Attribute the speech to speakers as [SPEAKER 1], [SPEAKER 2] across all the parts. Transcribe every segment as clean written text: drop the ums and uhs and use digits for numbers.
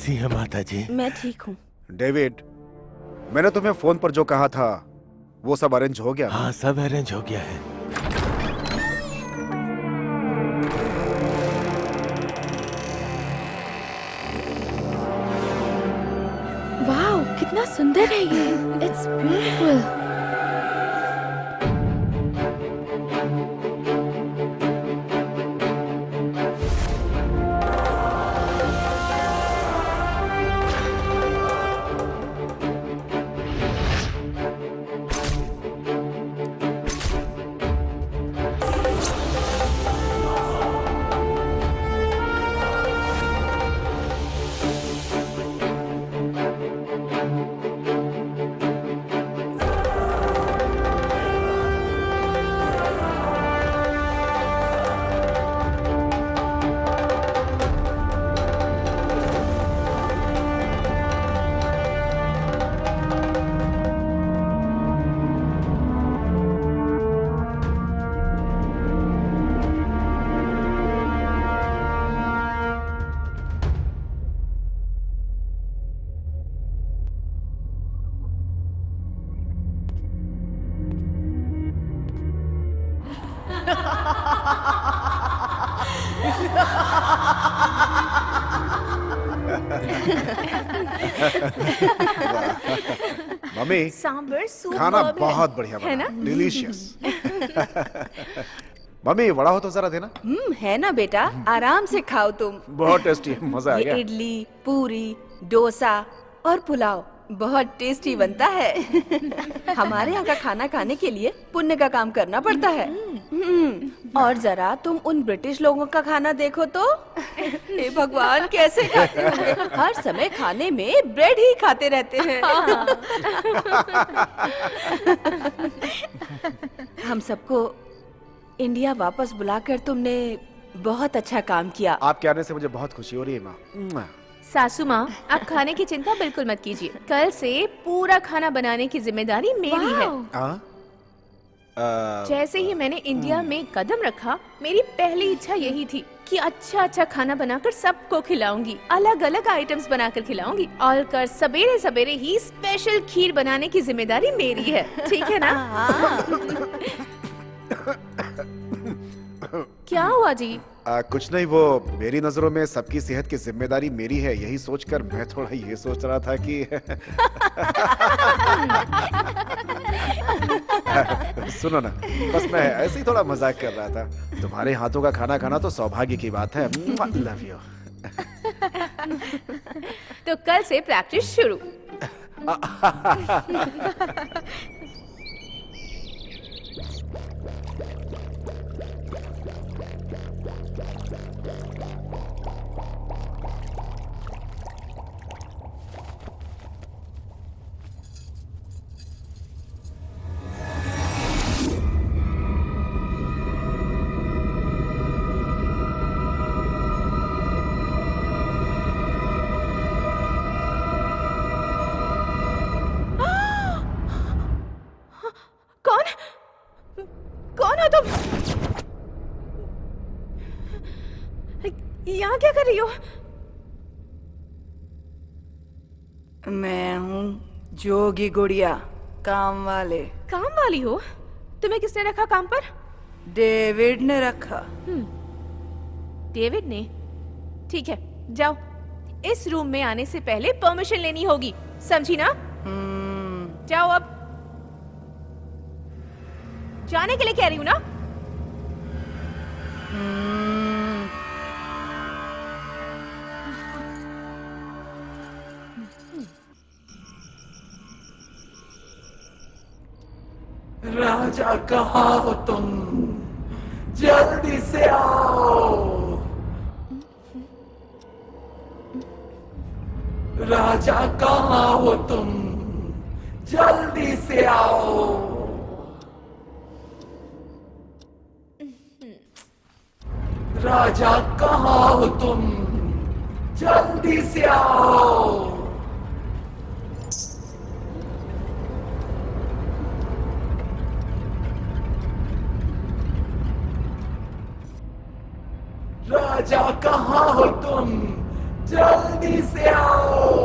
[SPEAKER 1] कैसी है माता जी?
[SPEAKER 2] मैं ठीक हूँ।
[SPEAKER 3] डेविड, मैंने तुम्हें फोन पर जो कहा था वो सब अरेंज हो गया?
[SPEAKER 1] हाँ, सब अरेंज हो गया है।
[SPEAKER 2] वाह, कितना सुंदर है ये। It's beautiful.
[SPEAKER 3] Mummy,
[SPEAKER 2] sambar soup
[SPEAKER 3] खाना बहुत बढ़िया बना, डिलीशियस। मम्मी, वड़ा हो तो जरा देना।
[SPEAKER 2] है ना बेटा, आराम से खाओ तुम।
[SPEAKER 3] बहुत टेस्टी है, मजा आ
[SPEAKER 2] ये
[SPEAKER 3] गया।
[SPEAKER 2] इडली, पूरी, डोसा और पुलाव बहुत टेस्टी बनता है। हमारे यहाँ का खाना खाने के लिए पुण्य का काम करना पड़ता है। और जरा तुम उन ब्रिटिश लोगों का खाना देखो तो, हे भगवान, कैसे खाते होंगे। हर समय खाने में ब्रेड ही खाते रहते हैं। हम सबको इंडिया वापस बुलाकर तुमने बहुत अच्छा काम किया।
[SPEAKER 3] आपके आने से मुझे बहुत खुशी हो रही है माँ।
[SPEAKER 4] सासू माँ, आप खाने की चिंता बिल्कुल मत कीजिए। कल से पूरा खाना बनाने की जिम्मेदारी मेरी है। जैसे ही मैंने इंडिया में कदम रखा, मेरी पहली इच्छा यही थी कि अच्छा अच्छा खाना बनाकर सबको खिलाऊंगी, अलग अलग आइटम्स बनाकर खिलाऊंगी। और कल सवेरे सवेरे ही स्पेशल खीर बनाने की जिम्मेदारी मेरी है, ठीक है ना? क्या हुआ जी?
[SPEAKER 3] कुछ नहीं, वो मेरी नजरों में सबकी सेहत की जिम्मेदारी मेरी है, यही सोचकर मैं थोड़ा ये सोच रहा था कि सुनो ना, बस मैं ऐसे ही थोड़ा मजाक कर रहा था। तुम्हारे हाथों का खाना खाना तो सौभाग्य की बात है। Love you.
[SPEAKER 4] तो कल से प्रैक्टिस शुरू। कौन हो तुम? यहाँ क्या कर रही हो?
[SPEAKER 5] मैं हूँ जोगी गुड़िया, काम वाले।
[SPEAKER 4] काम वाली हो? तुम्हें किसने रखा काम पर?
[SPEAKER 5] डेविड ने रखा।
[SPEAKER 4] डेविड ने? ठीक है, जाओ। इस रूम में आने से पहले परमिशन लेनी होगी, समझी ना? जाओ अब। जाने के लिए कह रही हूँ ना?
[SPEAKER 6] राजा कहाँ हो तुम? जल्दी से आओ। राजा कहाँ हो तुम? जल्दी से आओ। राजा कहाँ हो तुम? जल्दी से आओ। राजा कहाँ हो तुम? जल्दी से आओ।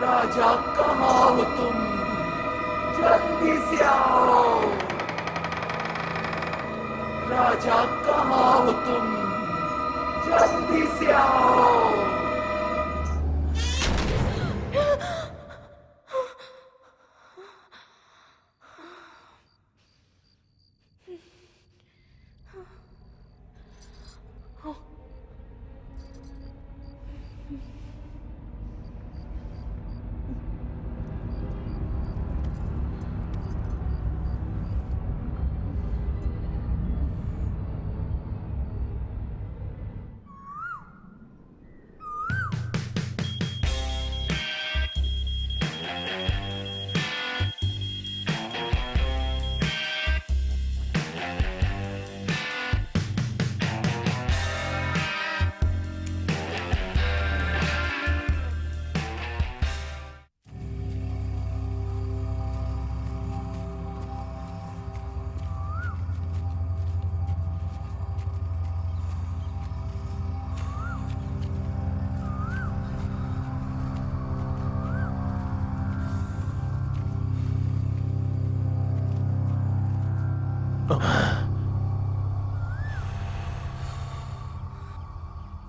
[SPEAKER 6] राजा कहाँ हो तुम, जल्दी से आओ। राजा कहाँ हो तुम, जल्दी से आओ।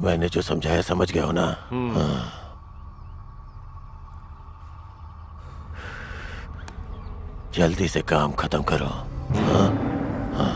[SPEAKER 1] मैंने जो समझाया समझ गया हो ना? हाँ। जल्दी से काम खत्म करो। हाँ? हाँ।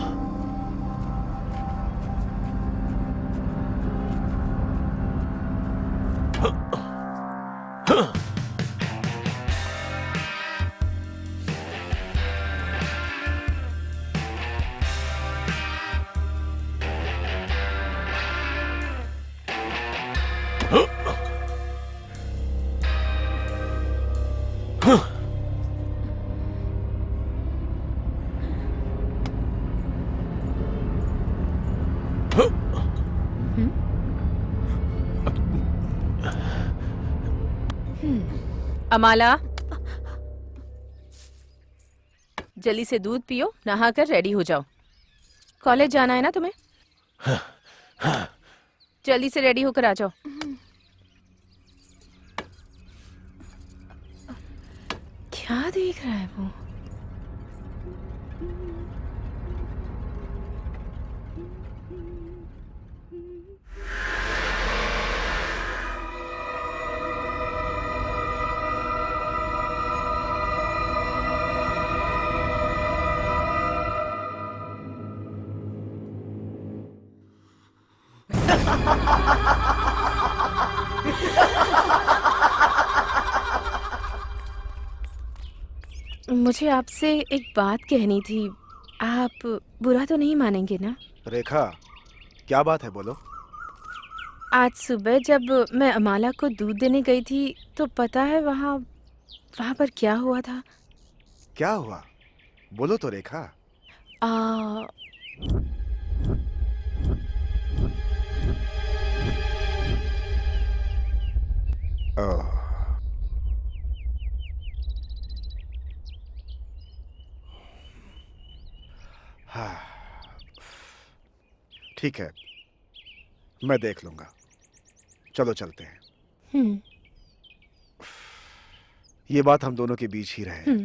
[SPEAKER 4] अमाला, जल्दी से दूध पियो, नहाकर रेडी हो जाओ। कॉलेज जाना है ना तुम्हें? जल्दी से रेडी होकर आ जाओ। क्या देख रहा है वो? मुझे आपसे एक बात कहनी थी। आप बुरा तो नहीं मानेंगे ना?
[SPEAKER 3] रेखा, क्या बात है, बोलो।
[SPEAKER 4] आज सुबह जब मैं अमाला को दूध देने गई थी तो पता है वहाँ पर क्या हुआ था?
[SPEAKER 3] क्या हुआ, बोलो तो रेखा। हाँ, ठीक है, मैं देख लूंगा। चलो चलते हैं। ये बात हम दोनों के बीच ही रहे।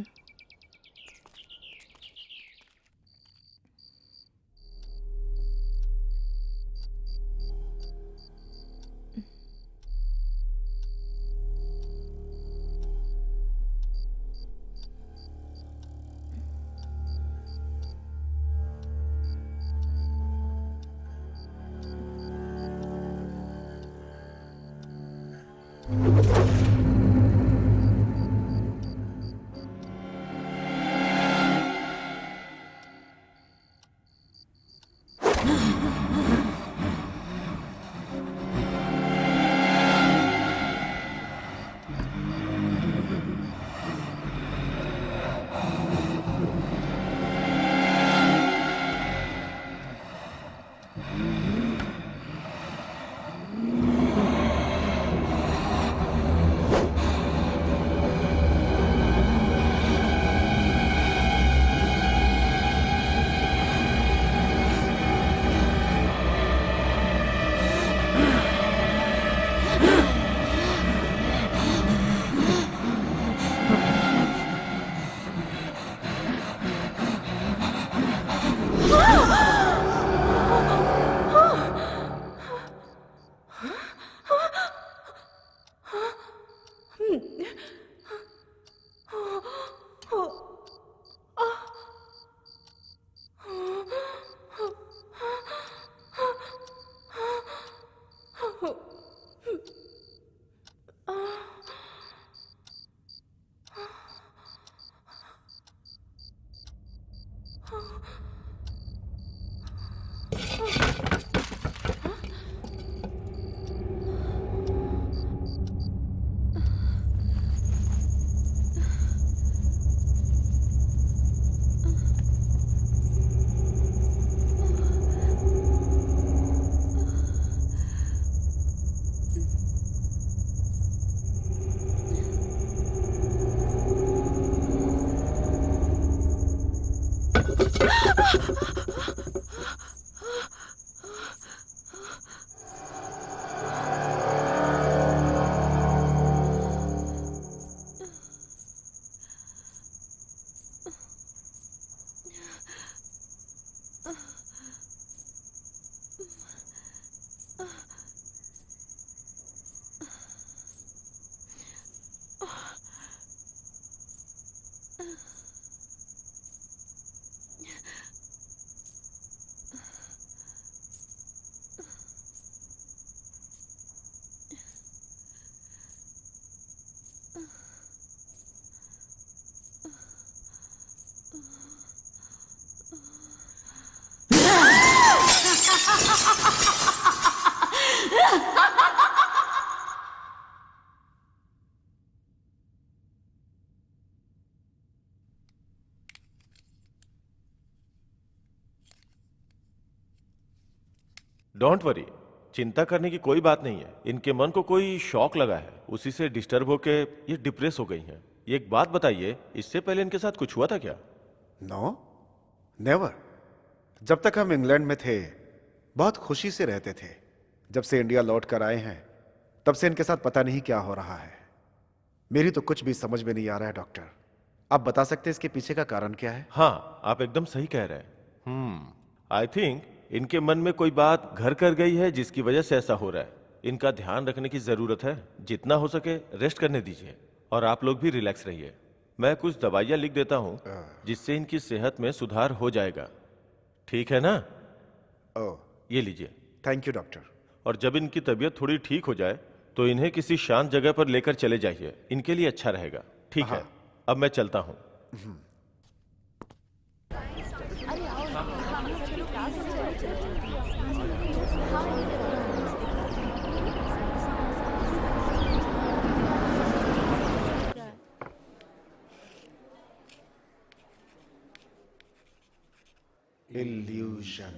[SPEAKER 1] डोंट वरी, चिंता करने की कोई बात नहीं है। इनके मन को कोई शॉक लगा है, उसी से डिस्टर्ब होके ये डिप्रेस हो गई हैं। ये एक बात बताइए, इससे पहले इनके साथ कुछ हुआ था क्या?
[SPEAKER 3] No, never. जब तक हम इंग्लैंड में थे बहुत खुशी से रहते थे। जब से इंडिया लौट कर आए हैं तब से इनके साथ पता नहीं क्या हो रहा है। मेरी तो कुछ भी समझ में नहीं आ रहा है डॉक्टर। आप बता सकते हैं इसके पीछे का कारण क्या है?
[SPEAKER 1] हाँ, आप एकदम सही कह रहे हैं। आई थिंक इनके मन में कोई बात घर कर गई है जिसकी वजह से ऐसा हो रहा है। इनका ध्यान रखने की जरूरत है। जितना हो सके रेस्ट करने दीजिए और आप लोग भी रिलैक्स रहिए। मैं कुछ दवाइयाँ लिख देता हूँ जिससे इनकी सेहत में सुधार हो जाएगा। ठीक है ना?
[SPEAKER 3] ओह,
[SPEAKER 1] ये लीजिए।
[SPEAKER 3] Thank you doctor.
[SPEAKER 1] और जब इनकी तबीयत थोड़ी ठीक हो जाए तो इन्हें किसी शांत जगह पर लेकर चले जाइए, इनके लिए अच्छा रहेगा। ठीक है, अब मैं चलता हूँ।
[SPEAKER 3] इल्यूजन।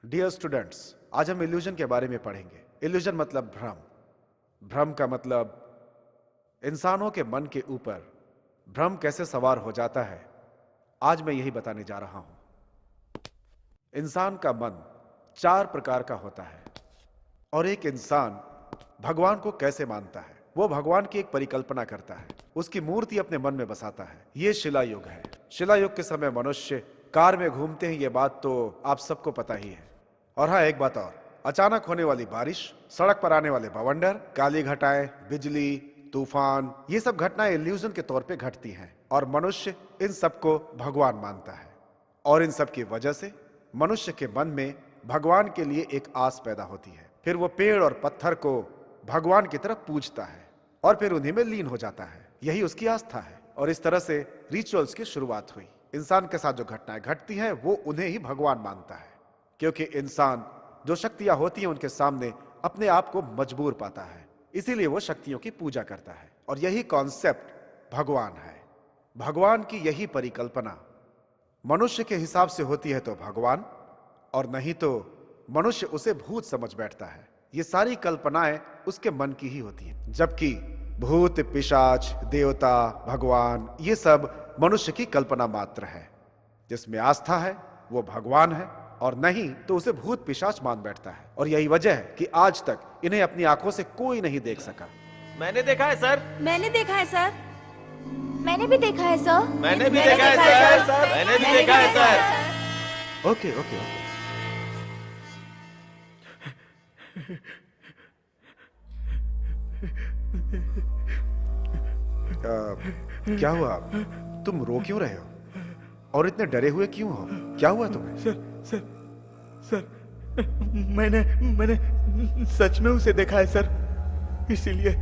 [SPEAKER 3] डियर स्टूडेंट्स, आज हम इल्यूजन के बारे में पढ़ेंगे। इल्यूजन मतलब भ्रम। भ्रम का मतलब इंसानों के मन के ऊपर भ्रम कैसे सवार हो जाता है। आज मैं यही बताने जा रहा हूं। इंसान का मन 4 प्रकार का होता है और एक इंसान भगवान को कैसे मानता है। वो भगवान की एक परिकल्पना करता है, उसकी मूर्ति अपने मन में बसाता है। ये शिला युग है। शिला युग के समय मनुष्य कार में घूमते हैं, ये बात तो आप सबको पता ही है। और हाँ, एक बात और, अचानक होने वाली बारिश, सड़क पर आने वाले बवंडर, काली घटाएं, बिजली, तूफान, ये सब घटनाएं इल्यूजन के तौर पे घटती हैं और मनुष्य इन सबको भगवान मानता है। और इन सब की वजह से मनुष्य के मन में भगवान के लिए एक आस पैदा होती है। फिर वो पेड़ और पत्थर को भगवान की तरफ पूजता है और फिर उन्हीं में लीन हो जाता है। यही उसकी आस्था है। और इस तरह से रिचुअल्स की शुरुआत हुई। इंसान के साथ जो घटनाएं घटती हैं वो उन्हें ही भगवान मानता है, क्योंकि इंसान जो शक्तियां होती हैं उनके सामने अपने आप को मजबूर पाता है, इसीलिए वो शक्तियों की पूजा करता है। और यही कॉन्सेप्ट भगवान है। भगवान की यही परिकल्पना मनुष्य के हिसाब से होती है तो भगवान, और नहीं तो मनुष्य उसे भूत समझ बैठता है। ये सारी कल्पनाएं उसके मन की ही होती हैं, जबकि भूत, पिशाच, देवता, भगवान, ये सब मनुष्य की कल्पना मात्र है। जिसमें आस्था है वो भगवान है और नहीं तो उसे भूत पिशाच मान बैठता है। और यही वजह है कि आज तक इन्हें अपनी आंखों से कोई नहीं देख सका।
[SPEAKER 1] मैंने देखा है सर।
[SPEAKER 2] मैंने देखा है सर।
[SPEAKER 7] मैंने भी देखा है सर।
[SPEAKER 1] मैंने भी देखा है सर। मैंने भी देखा है सर।
[SPEAKER 3] Okay okay okay. क्या हुआ? तुम रो क्यों रहे हो और इतने डरे हुए क्यों हो? क्या हुआ तुम्हें?
[SPEAKER 8] सर, मैंने सच में उसे देखा है सर, इसीलिए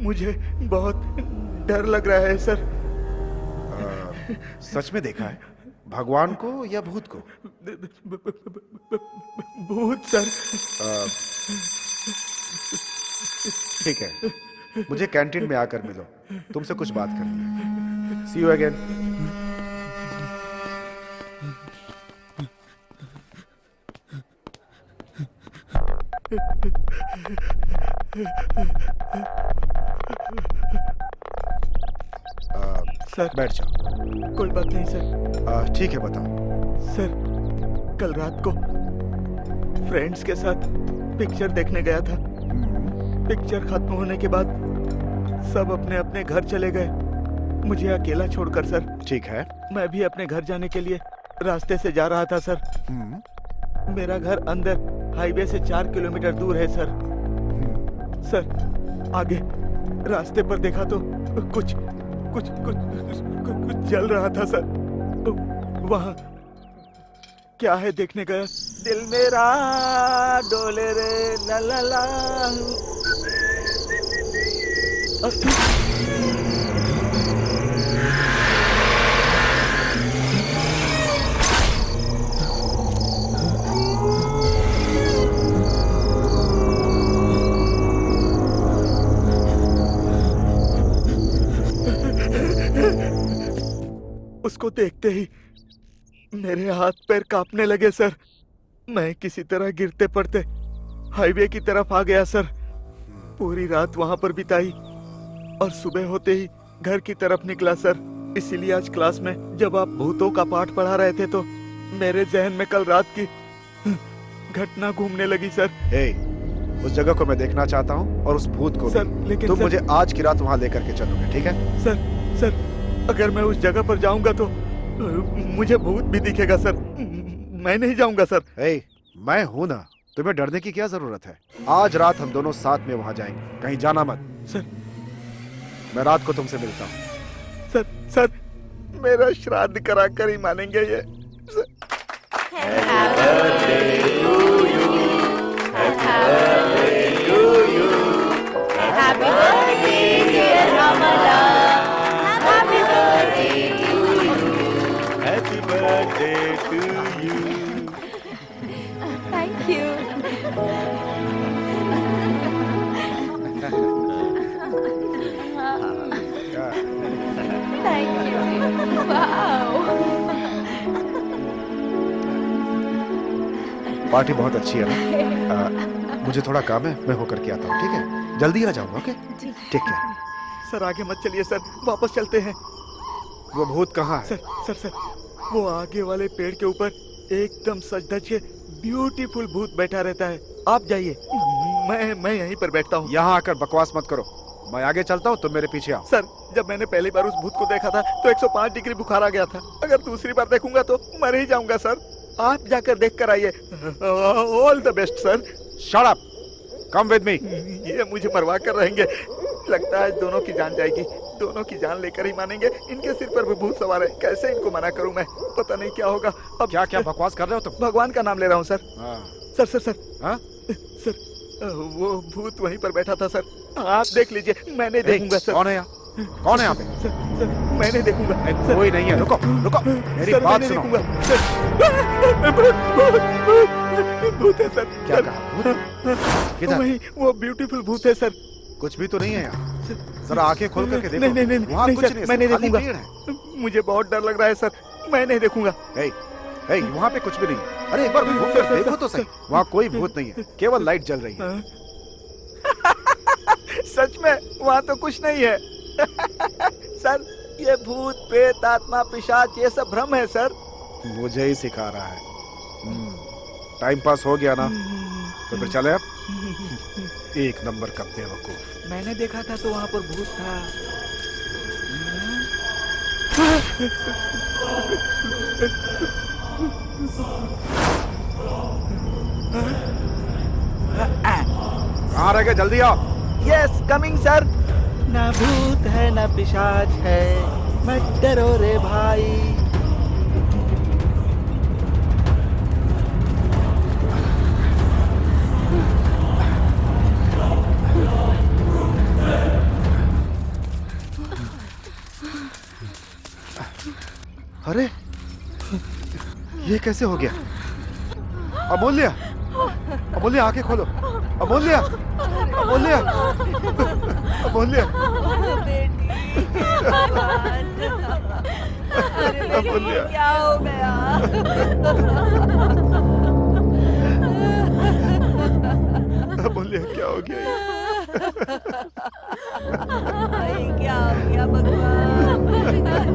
[SPEAKER 8] मुझे बहुत डर लग रहा है सर।
[SPEAKER 3] सच में देखा है? भगवान को या भूत को?
[SPEAKER 8] भूत सर।
[SPEAKER 3] ठीक है, मुझे कैंटीन में आकर मिलो, तुमसे कुछ बात करनी है। सी यू अगेन।
[SPEAKER 8] सर
[SPEAKER 3] बैठ जाओ।
[SPEAKER 8] कोई बात नहीं सर।
[SPEAKER 3] ठीक है, बताओ।
[SPEAKER 8] सर कल रात को फ्रेंड्स के साथ पिक्चर देखने गया था। पिक्चर खत्म होने के बाद सब अपने अपने घर चले गए, मुझे अकेला छोड़कर सर।
[SPEAKER 3] ठीक है।
[SPEAKER 8] मैं भी अपने घर जाने के लिए रास्ते से जा रहा था सर। मेरा घर अंदर हाईवे से 4 किलोमीटर दूर है सर। सर आगे रास्ते पर देखा तो कुछ कुछ कुछ कुछ जल रहा था सर। वहाँ क्या है देखने गया। दिल मेरा डोले रे ला ला ला। उसको देखते ही मेरे हाथ पैर कांपने लगे सर। मैं किसी तरह गिरते पड़ते हाईवे की तरफ आ गया सर। पूरी रात वहां पर बिताई और सुबह होते ही घर की तरफ निकला सर। इसीलिए आज क्लास में जब आप भूतों का पाठ पढ़ा रहे थे तो मेरे जहन में कल रात की घटना घूमने लगी सर।
[SPEAKER 3] उस जगह को मैं देखना चाहता हूँ और उस भूत को
[SPEAKER 8] सर,
[SPEAKER 3] भी।
[SPEAKER 8] लेकिन
[SPEAKER 3] तुम
[SPEAKER 8] सर,
[SPEAKER 3] मुझे आज की रात वहाँ लेकर के चलोगे, ठीक है?
[SPEAKER 8] सर अगर मैं उस जगह पर जाऊंगा तो मुझे भूत भी दिखेगा सर। मैं नहीं जाऊंगा सर।
[SPEAKER 3] मैं हूं ना, तुम्हें डरने की क्या जरूरत है? आज रात हम दोनों साथ में वहां जाएंगे, कहीं जाना मत।
[SPEAKER 8] सर
[SPEAKER 3] मैं रात को तुमसे मिलता हूँ।
[SPEAKER 8] सर मेरा श्राद्ध करा कर ही मानेंगे ये।
[SPEAKER 1] Happy birthday to you.
[SPEAKER 7] Thank you. Thank you.
[SPEAKER 3] Party बहुत अच्छी है ना? मुझे थोड़ा काम है, मैं होकर के आता हूँ, ठीक है? जल्दी आ जाऊंगा, ओके? ठीक है।
[SPEAKER 8] सर आगे मत चलिए सर, वापस चलते हैं।
[SPEAKER 3] वो भूत कहाँ है?
[SPEAKER 8] सर वो आगे वाले पेड़ के ऊपर एकदम सज धज के ब्यूटीफुल भूत बैठा रहता है। आप जाइए, मैं यहीं पर बैठता हूँ।
[SPEAKER 3] यहाँ आकर बकवास मत करो, मैं आगे चलता हूँ, तुम मेरे पीछे आओ।
[SPEAKER 8] सर जब मैंने पहली बार उस भूत को देखा था तो 105 डिग्री बुखार आ गया था। अगर दूसरी बार देखूंगा तो मर ही जाऊंगा सर। आप जाकर देख कर आइए। All the best sir.
[SPEAKER 3] Shut up, come with me.
[SPEAKER 8] ये मुझे मरवा कर रहेंगे। लगता है दोनों की जान जाएगी। दोनों की जान लेकर ही मानेंगे। इनके सिर पर भी भूत सवार है, कैसे इनको मना करूं मैं? पता नहीं क्या होगा। अब
[SPEAKER 3] क्या बकवास कर रहे हो तुम?
[SPEAKER 8] भगवान का नाम ले रहा हूँ सर। सर
[SPEAKER 3] हाँ?
[SPEAKER 8] सर वो भूत वहीं पर बैठा था सर। आप देख लीजिए, मैं नहीं देखूंगा सर।
[SPEAKER 3] कौन है यहाँ? कौन है यहाँ पे?
[SPEAKER 8] सर मैं नहीं देखूंगा।
[SPEAKER 3] कोई नहीं है, रुको मेरी
[SPEAKER 8] सर,
[SPEAKER 3] बात
[SPEAKER 8] मैं नहीं
[SPEAKER 3] सुनो।
[SPEAKER 8] देखूंगा। भूत है सर।
[SPEAKER 3] क्या कहा? भूत? किधर?
[SPEAKER 8] वही वो ब्यूटीफुल भूत है सर।
[SPEAKER 3] कुछ भी तो नहीं है यहाँ। जरा आंखें खोल करके देखो।
[SPEAKER 8] नहीं
[SPEAKER 3] वहाँ कुछ
[SPEAKER 8] सर,
[SPEAKER 3] नहीं,
[SPEAKER 8] मैं नहीं
[SPEAKER 3] खाली
[SPEAKER 8] देखूंगा।
[SPEAKER 3] पेड़ है।
[SPEAKER 8] मुझे बहुत डर लग रहा है सर, मैं नहीं देखूंगा।
[SPEAKER 3] वहाँ पे कुछ भी नहीं है। अरे एक बार घूम कर देखो तो सही, वहाँ कोई भूत नहीं है, केवल लाइट जल रही है।
[SPEAKER 8] सच में वहाँ तो कुछ नहीं है। सर ये भूत प्रेत आत्मा पिशाच ये सब भ्रम है सर।
[SPEAKER 3] मुझे ही सिखा रहा है। टाइम पास हो गया ना, तो फिर चले अब। एक नंबर का बेवकूफ।
[SPEAKER 8] मैंने देखा था तो वहाँ पर भूत था।
[SPEAKER 3] कहाँ रह गए? जल्दी आओ।
[SPEAKER 8] Yes coming sir. ना भूत है ना पिशाच है, मत डरो रे भाई।
[SPEAKER 3] अरे ये कैसे हो गया? अमूल्य, अमूल्य आंखें खोलो। अमूल्य, अमूल्य, अमूल्य। अमूल्य
[SPEAKER 5] क्या हो गया?
[SPEAKER 8] अमूल्य क्या हो गया?
[SPEAKER 5] क्या हो गया भगवान?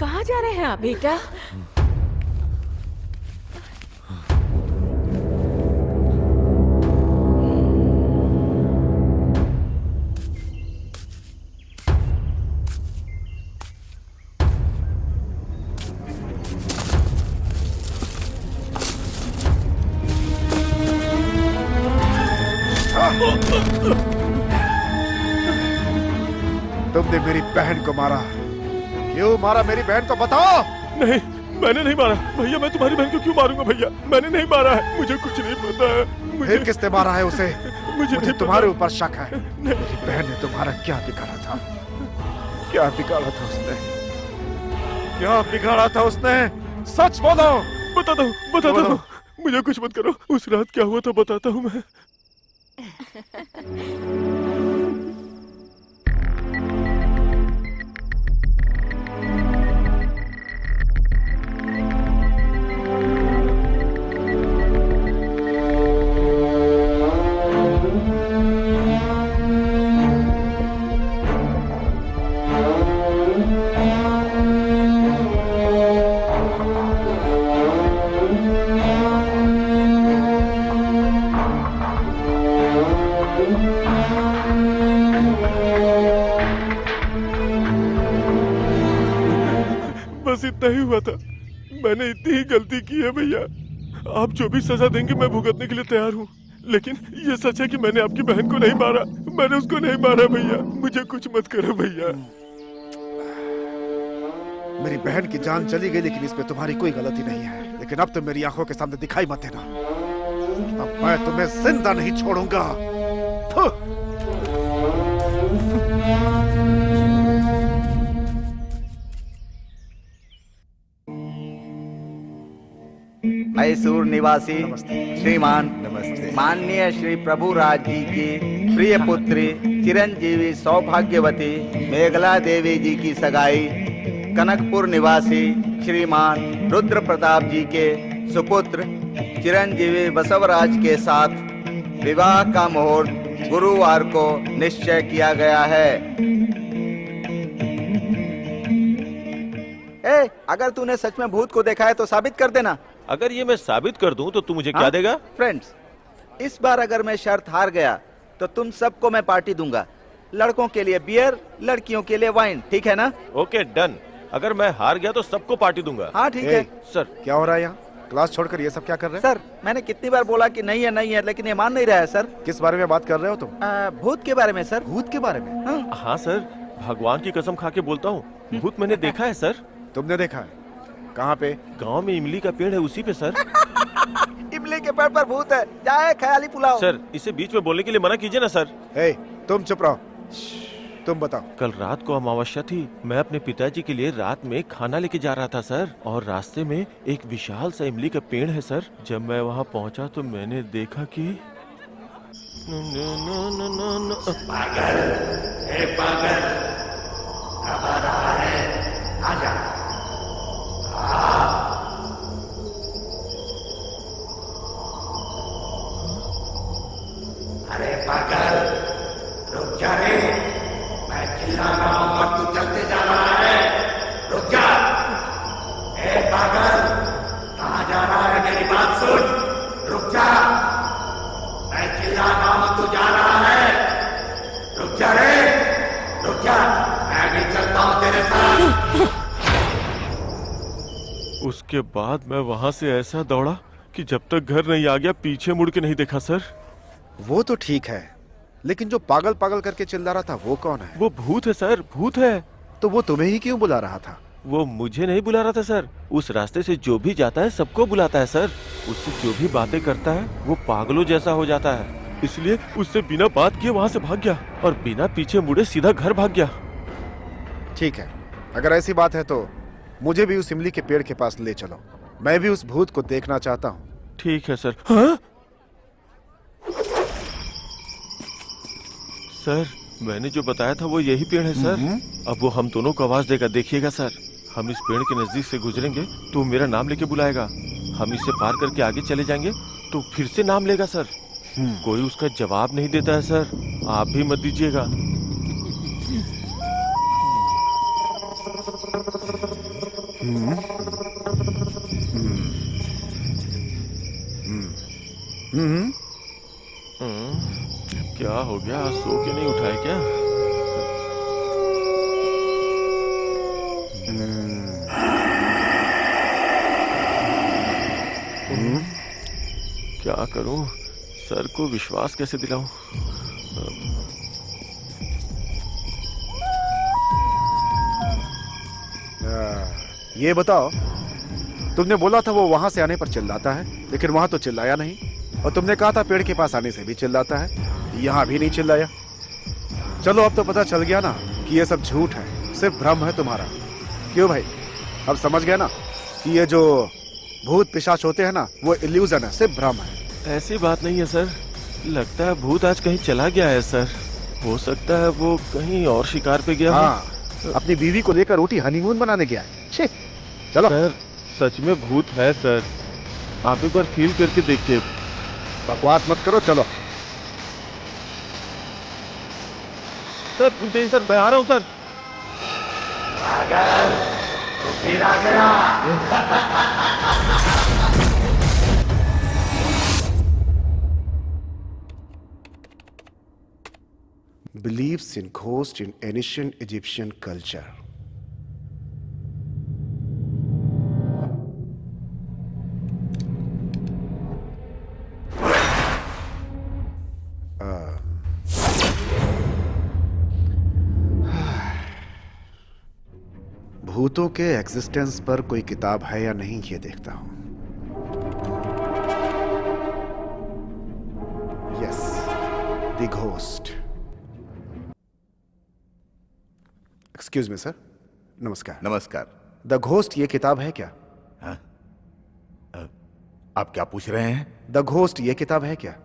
[SPEAKER 4] कहाँ जा रहे हैं आप?
[SPEAKER 2] बेटा,
[SPEAKER 3] तुमने मेरी बहन को मारा। क्यों मारा मेरी बहन को, बताओ।
[SPEAKER 1] नहीं, मैंने नहीं मारा भैया। मैं तुम्हारी बहन को क्यों मारूंगा भैया? मैंने नहीं मारा है, मुझे कुछ नहीं पता है।
[SPEAKER 3] फिर किसने मारा है उसे? मुझे तुम्हारे ऊपर शक है।
[SPEAKER 1] नहीं।
[SPEAKER 3] मेरी बहन ने तुम्हारा क्या बिगाड़ा था? क्या बिगाड़ा था उसने? क्या बिगाड़ा था उसने? सच बोलो।
[SPEAKER 1] बताता हूँ। मुझे कुछ मत करो। उस रात क्या हुआ था बताता हूँ मैं। बस इतना ही हुआ था। मैंने इतनी ही गलती की है भैया। आप जो भी सजा देंगे मैं भुगतने के लिए तैयार हूँ। लेकिन ये सच है कि मैंने आपकी बहन को नहीं मारा। मैंने उसको नहीं मारा भैया। मुझे कुछ मत करो भैया।
[SPEAKER 3] मेरी बहन की जान चली गई, लेकिन इसमें तुम्हारी कोई गलती नहीं है। लेकिन अब तुम मेरी आंखों के सामने दिखाई मत देना, अब मैं तुम्हें जिंदा नहीं छोड़ूंगा।
[SPEAKER 9] मैसूर निवासी श्रीमान माननीय श्री प्रभुराज जी की प्रिय पुत्री चिरंजीवी सौभाग्यवती मेघला देवी जी की सगाई कनकपुर निवासी श्रीमान रुद्र प्रताप जी के सुपुत्र चिरंजीवी बसवराज के साथ विवाह का मुहूर्त गुरुवार को निश्चय किया गया है। अगर तूने सच में भूत को देखा है तो साबित कर देना।
[SPEAKER 1] अगर ये मैं साबित कर दूं तो तू मुझे क्या देगा?
[SPEAKER 9] फ्रेंड्स, इस बार अगर मैं शर्त हार गया तो तुम सबको मैं पार्टी दूंगा। लड़कों के लिए बियर, लड़कियों के लिए वाइन, ठीक है ना?
[SPEAKER 1] Okay, done. अगर मैं हार गया तो सबको पार्टी दूंगा।
[SPEAKER 9] हाँ ठीक है।
[SPEAKER 1] सर,
[SPEAKER 3] क्या हो रहा है यहाँ? क्लास छोड़कर ये सब क्या कर रहे हैं?
[SPEAKER 9] सर, मैंने कितनी बार बोला कि नहीं है, लेकिन ये मान नहीं रहा है सर।
[SPEAKER 3] किस बारे में बात कर रहे हो तुम?
[SPEAKER 9] भूत के बारे में सर।
[SPEAKER 3] भूत के बारे में?
[SPEAKER 1] हाँ सर, भगवान की कसम खा के बोलता हूँ, भूत मैंने देखा है सर।
[SPEAKER 3] तुमने देखा है? कहाँ पे?
[SPEAKER 1] गांव में इमली का पेड़ है, उसी पे सर।
[SPEAKER 9] इमली के पेड़ पर भूत है, जाए ख्याली पुलाव।
[SPEAKER 1] सर, इसे बीच में बोलने के लिए मना कीजिए ना सर।
[SPEAKER 3] तुम चुप रहो। तुम बताओ।
[SPEAKER 1] कल रात को अमावस्या थी। मैं अपने पिताजी के लिए रात में खाना लेके जा रहा था सर, और रास्ते में एक विशाल सा इमली का पेड़ है सर। जब मैं वहाँ पहुँचा तो मैंने देखा कि
[SPEAKER 6] पागल, हे पागल, अब आ रहा है, आजा। अरे पागल, रुक जा रे। मैं चिल्ला रहा हूं और तू चलते जा रहा है। रुक जा। ए पागल, कहां जा रहा है? मेरी बात सुन। रुक जा। मैं चिल्ला रहा हूं, तू जा रहा है। रुक जा रे, रुक जा। मैं भी चलता हूं तेरे साथ।
[SPEAKER 1] उसके बाद मैं वहाँ से ऐसा दौड़ा कि जब तक घर नहीं आ गया पीछे मुड़ के नहीं देखा सर।
[SPEAKER 3] वो तो ठीक है, लेकिन जो पागल पागल करके चिल्ला रहा था वो कौन है?
[SPEAKER 1] वो भूत है सर, भूत है।
[SPEAKER 3] तो वो तुम्हें ही क्यों बुला रहा था?
[SPEAKER 1] वो मुझे नहीं बुला रहा था सर। उस रास्ते से जो भी जाता है सबको बुलाता है सर। उससे जो भी बातें करता है वो पागलों जैसा हो जाता है। इसलिए उससे बिना बात किए वहाँ से भाग गया और बिना पीछे मुड़े सीधा घर भाग गया।
[SPEAKER 3] ठीक है, अगर ऐसी बात है तो मुझे भी उस इमली के पेड़ के पास ले चलो। मैं भी उस भूत को देखना चाहता हूँ।
[SPEAKER 1] ठीक है सर। हाँ? सर, मैंने जो बताया था वो यही पेड़ है सर। अब वो हम दोनों को आवाज देगा, देखिएगा सर। हम इस पेड़ के नजदीक से गुजरेंगे तो मेरा नाम लेके बुलाएगा। हम इसे पार करके आगे चले जाएंगे तो फिर से नाम लेगा सर। कोई उसका जवाब नहीं देता है सर। आप भी मत दीजिएगा। क्या हो गया, आज सो के नहीं उठाए क्या? क्या करूं, सर को विश्वास कैसे दिलाऊं?
[SPEAKER 3] ये बताओ, तुमने बोला था वो वहां से आने पर चिल्लाता है, लेकिन वहां तो चिल्लाया नहीं। और तुमने कहा था पेड़ के पास आने से भी चिल्लाता है, यहां भी नहीं चिल्लाया। चलो अब तो पता चल गया ना कि ये सब झूठ है, सिर्फ भ्रम है तुम्हारा। क्यों भाई, अब समझ गया ना कि ये जो भूत पिशाच होते हैं ना, वो इल्यूजन है, सिर्फ भ्रम है।
[SPEAKER 1] ऐसी बात नहीं है सर, लगता है भूत आज कहीं चला गया है सर। हो सकता है वो कहीं और शिकार पे गया हो।
[SPEAKER 3] हाँ, अपनी बीवी को लेकर ऊटी हनीमून बनाने गया है। छे, चलो।
[SPEAKER 10] सर सच में भूत है सर, आप एक बार फील करके देखिए।
[SPEAKER 3] बकवास मत करो, चलो।
[SPEAKER 10] सर सुनते सर, मैं आ रहा हूँ sir.
[SPEAKER 3] Believes in ghosts in ancient Egyptian culture. भूतों के एग्जिस्टेंस पर कोई किताब है या नहीं, ये देखता हूं। Yes, the ghost. Excuse me sir, नमस्कार।
[SPEAKER 11] नमस्कार।
[SPEAKER 3] द घोस्ट ये किताब है क्या?
[SPEAKER 11] हाँ? आप क्या पूछ रहे हैं?
[SPEAKER 3] द घोस्ट ये किताब है क्या?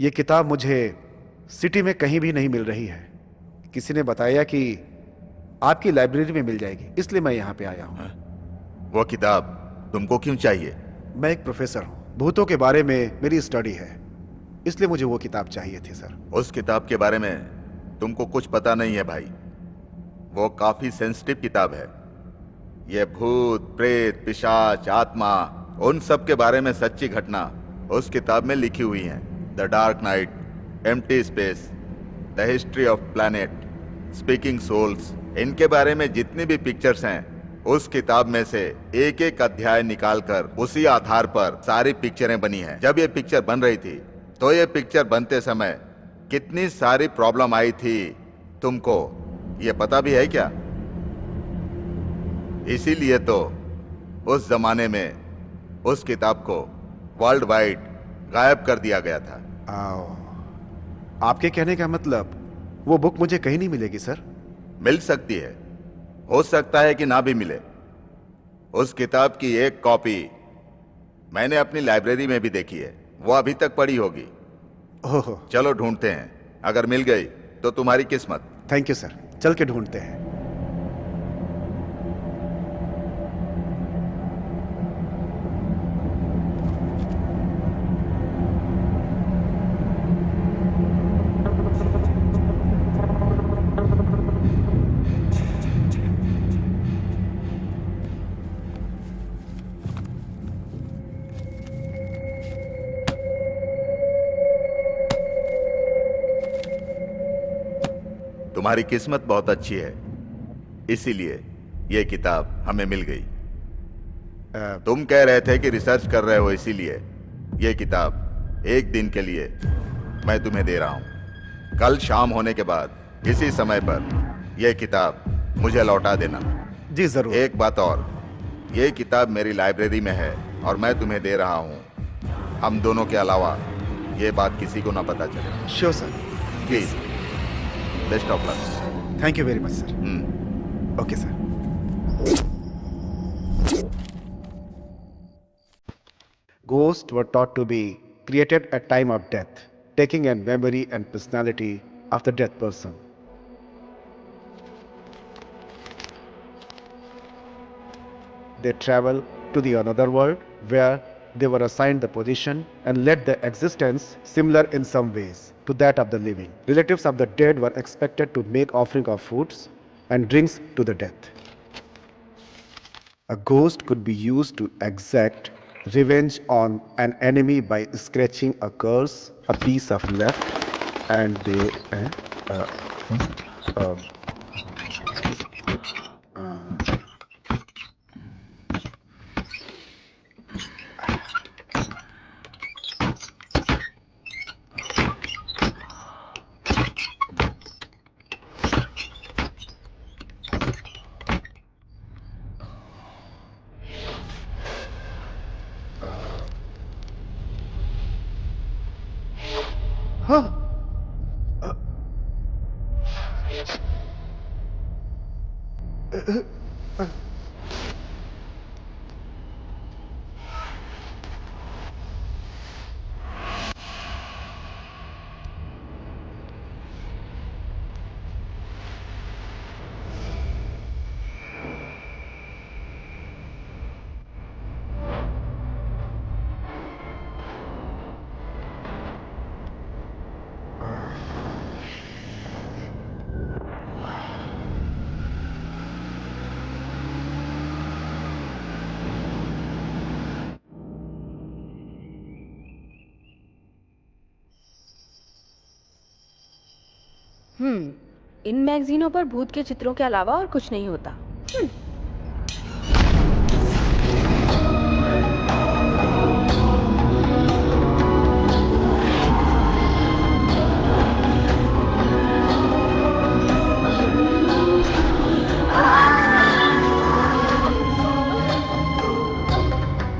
[SPEAKER 3] ये किताब मुझे सिटी में कहीं भी नहीं मिल रही है। किसी ने बताया कि आपकी लाइब्रेरी में मिल जाएगी, इसलिए मैं यहाँ पे आया हूँ।
[SPEAKER 11] वो किताब तुमको क्यों चाहिए?
[SPEAKER 3] मैं एक प्रोफेसर हूँ, भूतों के बारे में मेरी स्टडी है, इसलिए मुझे वो किताब चाहिए थी सर।
[SPEAKER 11] उस किताब के बारे में तुमको कुछ पता नहीं है भाई, वो काफी सेंसिटिव किताब है। ये भूत, प्रेत, पिशाच, आत्मा, उन सब के बारे में सच्ची घटना उस किताब में लिखी हुई है। The dark night, empty space, the history of planet, speaking souls, इनके बारे में जितनी भी पिक्चर्स हैं उस किताब में से एक एक अध्याय निकालकर उसी आधार पर सारी पिक्चरें बनी हैं। जब ये पिक्चर बन रही थी तो ये पिक्चर बनते समय कितनी सारी प्रॉब्लम आई थी तुमको ये पता भी है क्या? इसीलिए तो उस जमाने में उस किताब को वर्ल्ड वाइड गायब कर दिया गया था।
[SPEAKER 3] आपके कहने का मतलब वो बुक मुझे कहीं नहीं मिलेगी सर?
[SPEAKER 11] मिल सकती है, हो सकता है कि ना भी मिले। उस किताब की एक कॉपी मैंने अपनी लाइब्रेरी में भी देखी है, वो अभी तक पड़ी होगी।
[SPEAKER 3] ओहो,
[SPEAKER 11] चलो ढूंढते हैं, अगर मिल गई तो तुम्हारी किस्मत।
[SPEAKER 3] थैंक यू सर, चल के ढूंढते हैं।
[SPEAKER 11] तुम्हारी किस्मत बहुत अच्छी है, इसीलिए ये किताब हमें मिल गई। तुम कह रहे थे कि रिसर्च कर रहे हो, इसीलिए ये किताब एक दिन के लिए मैं तुम्हें दे रहा हूं। कल शाम होने के बाद इसी समय पर यह किताब मुझे लौटा देना।
[SPEAKER 3] जी जरूर।
[SPEAKER 11] एक बात और, ये किताब मेरी लाइब्रेरी में है और मैं तुम्हें दे रहा हूं। हम दोनों के अलावा ये बात किसी को ना पता चले।
[SPEAKER 3] Sure sir.
[SPEAKER 11] Please, best of luck.
[SPEAKER 3] Thank you very much sir. Okay sir. Ghosts were thought to be created at time of death, taking a memory and personality of the dead person. They travel to the another world where they were assigned the position and led their existence similar in some ways to that of the living. Relatives of the dead were expected to make offering of foods and drinks to the dead. A ghost could be used to exact revenge on an enemy by scratching a curse, a piece of left, and they.
[SPEAKER 2] इन मैगजीनों पर भूत के चित्रों के अलावा और कुछ नहीं होता।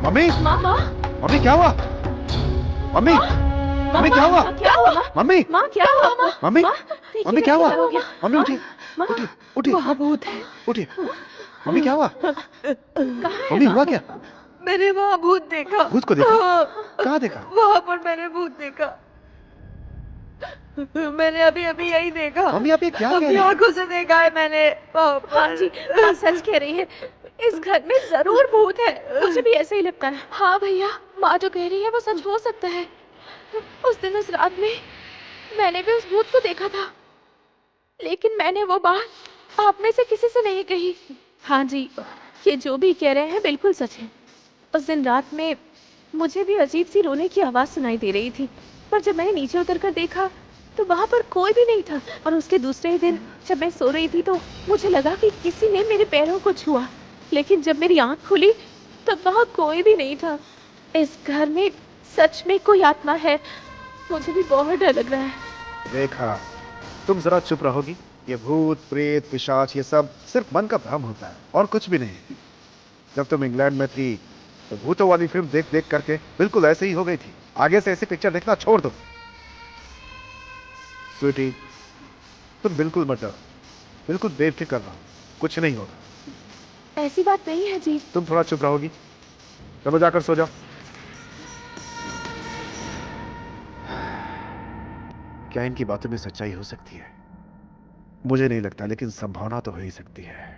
[SPEAKER 3] मम्मी,
[SPEAKER 4] मामा,
[SPEAKER 3] मम्मी क्या हुआ? मम्मी, मम्मी क्या हुआ?
[SPEAKER 4] क्या हुआ?
[SPEAKER 3] मम्मी,
[SPEAKER 4] माँ क्या हुआ? माँ,
[SPEAKER 3] मम्मी,
[SPEAKER 4] माँ,
[SPEAKER 3] मम्मी क्या हुआ?
[SPEAKER 4] हो गया?
[SPEAKER 3] मम्मी उठिए,
[SPEAKER 4] माँ,
[SPEAKER 3] उठिए, उठिए,
[SPEAKER 5] वहाँ भूत है।
[SPEAKER 3] उठिए। मम्मी क्या हुआ? मम्मी हुआ क्या?
[SPEAKER 5] मैंने वहाँ भूत देखा।
[SPEAKER 3] भूत को देखा? कहाँ देखा?
[SPEAKER 5] वहाँ पर मैंने भूत देखा। मैंने अभी अभी यही देखा।
[SPEAKER 3] मम्मी आप ये क्या कह
[SPEAKER 5] अपनी
[SPEAKER 3] रही हैं?
[SPEAKER 5] आंखों से देखा है मैंने।
[SPEAKER 4] हाँ जी, माँ सच कह रही है। इस घर में जरूर भूत है। मुझे भी ऐसा ही लगता है। हाँ भैया, माँ जो कह रही है वो सच हो सकता है। उस दिन उस रात में मैंने भी उस भूत को देखा था, लेकिन मैंने वो बात आप में से किसी से नहीं कही। हाँ जी, ये जो भी कह रहे हैं बिल्कुल सच है। उस दिन रात में मुझे भी अजीब सी रोने की आवाज़ सुनाई दे रही थी, पर जब मैंने नीचे उतर कर देखा तो वहाँ पर कोई भी नहीं था। और उसके दूसरे ही दिन जब मैं सो रही थी तो मुझे लगा कि किसी ने मेरे पैरों को छुआ, लेकिन जब मेरी आँख खुली तब वहाँ कोई भी नहीं था। इस घर में सच में कोई आत्मा है। मुझे भी बहुत डर लग रहा है।
[SPEAKER 3] रेखा, तुम जरा चुप रहोगी? ये भूत, प्रेत, पिशाच ये सब सिर्फ मन का भ्रम होता है और कुछ भी नहीं। जब तुम इंग्लैंड में थी तो भूतों वाली फिल्म देख देख करके बिल्कुल ऐसे ही हो गई थी। आगे से ऐसी पिक्चर देखना छोड़ दो। स्वीटी, तुम बिल्कुल मत डरो, बिल्कुल बेफिक्र रहो, कुछ नहीं होगा।
[SPEAKER 4] ऐसी बात नहीं है जी।
[SPEAKER 3] तुम थोड़ा चुप रहोगी? चलो जाकर सो जाओ। क्या इनकी बातों में सच्चाई हो सकती है? मुझे नहीं लगता, लेकिन संभावना तो हो ही सकती है।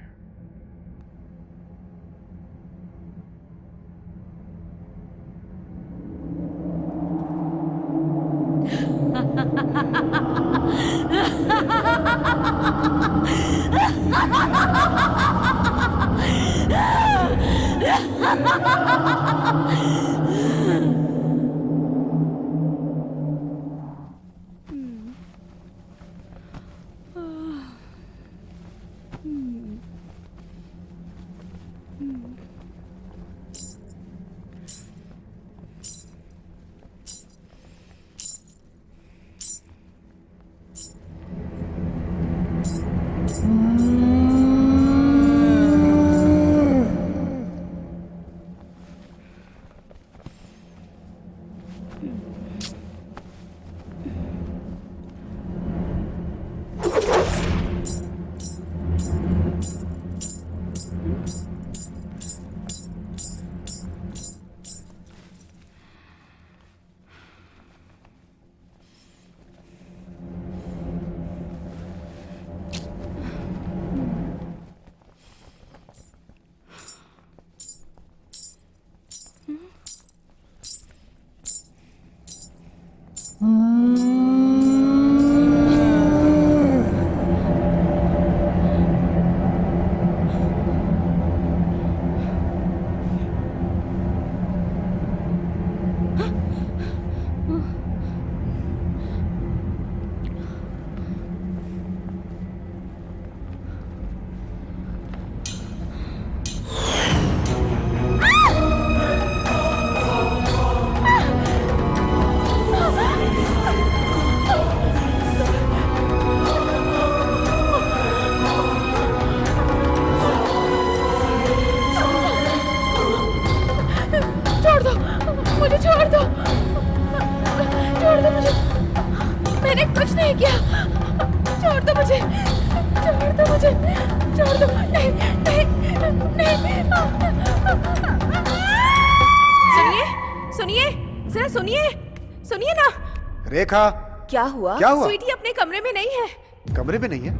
[SPEAKER 3] रेखा,
[SPEAKER 2] क्या हुआ?
[SPEAKER 3] क्या हुआ?
[SPEAKER 4] स्वीटी अपने कमरे में नहीं है।
[SPEAKER 3] कमरे में नहीं है?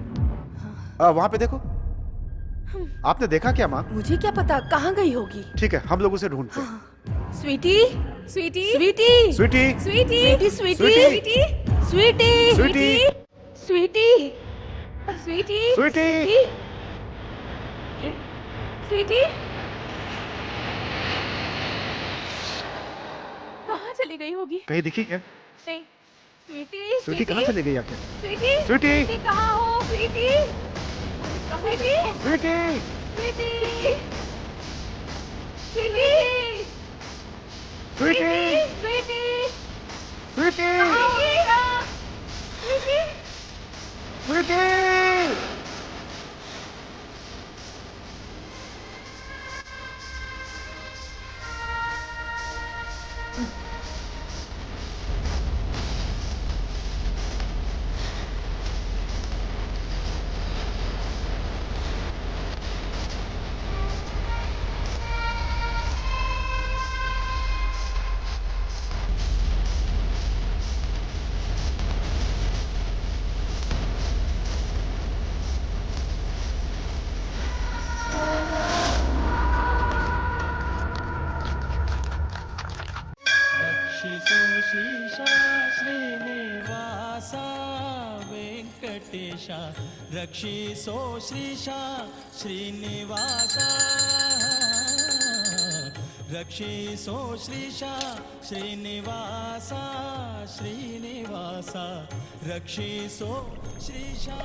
[SPEAKER 3] वहां पे देखो। आपने देखा क्या माँ?
[SPEAKER 2] मुझे क्या पता, कहाँ गई होगी?
[SPEAKER 3] ठीक है, हम लोग उसे ढूंढते हैं।
[SPEAKER 2] स्वीटी,
[SPEAKER 4] स्वीटी,
[SPEAKER 2] स्वीटी,
[SPEAKER 3] स्वीटी,
[SPEAKER 4] स्वीटी,
[SPEAKER 2] स्वीटी,
[SPEAKER 3] स्वीटी,
[SPEAKER 2] स्वीटी,
[SPEAKER 3] स्वीटी,
[SPEAKER 5] स्वीटी
[SPEAKER 4] स्वीटी,
[SPEAKER 3] स्वीटी,
[SPEAKER 4] स्वीटी, कहाँ चली गई होगी?
[SPEAKER 3] कहीं दिखी क्या?
[SPEAKER 4] नहीं। स्वीटी,
[SPEAKER 3] स्वीटी कहाँ चली गई आखिर?
[SPEAKER 4] स्वीटी,
[SPEAKER 3] स्वीटी,
[SPEAKER 4] स्वीटी कहाँ हो? स्वीटी, स्वीटी,
[SPEAKER 3] स्वीटी,
[SPEAKER 4] स्वीटी, स्वीटी,
[SPEAKER 3] स्वीटी,
[SPEAKER 4] स्वीटी,
[SPEAKER 3] स्वीटी,
[SPEAKER 4] कहाँ होगी आप? स्वीटी,
[SPEAKER 3] स्वीटी।
[SPEAKER 12] रक्षिसो श्रीशा श्रीनिवास रक्षिसो श्रीशा श्रीनिवास श्रीनिवास रक्षिसो श्रीशा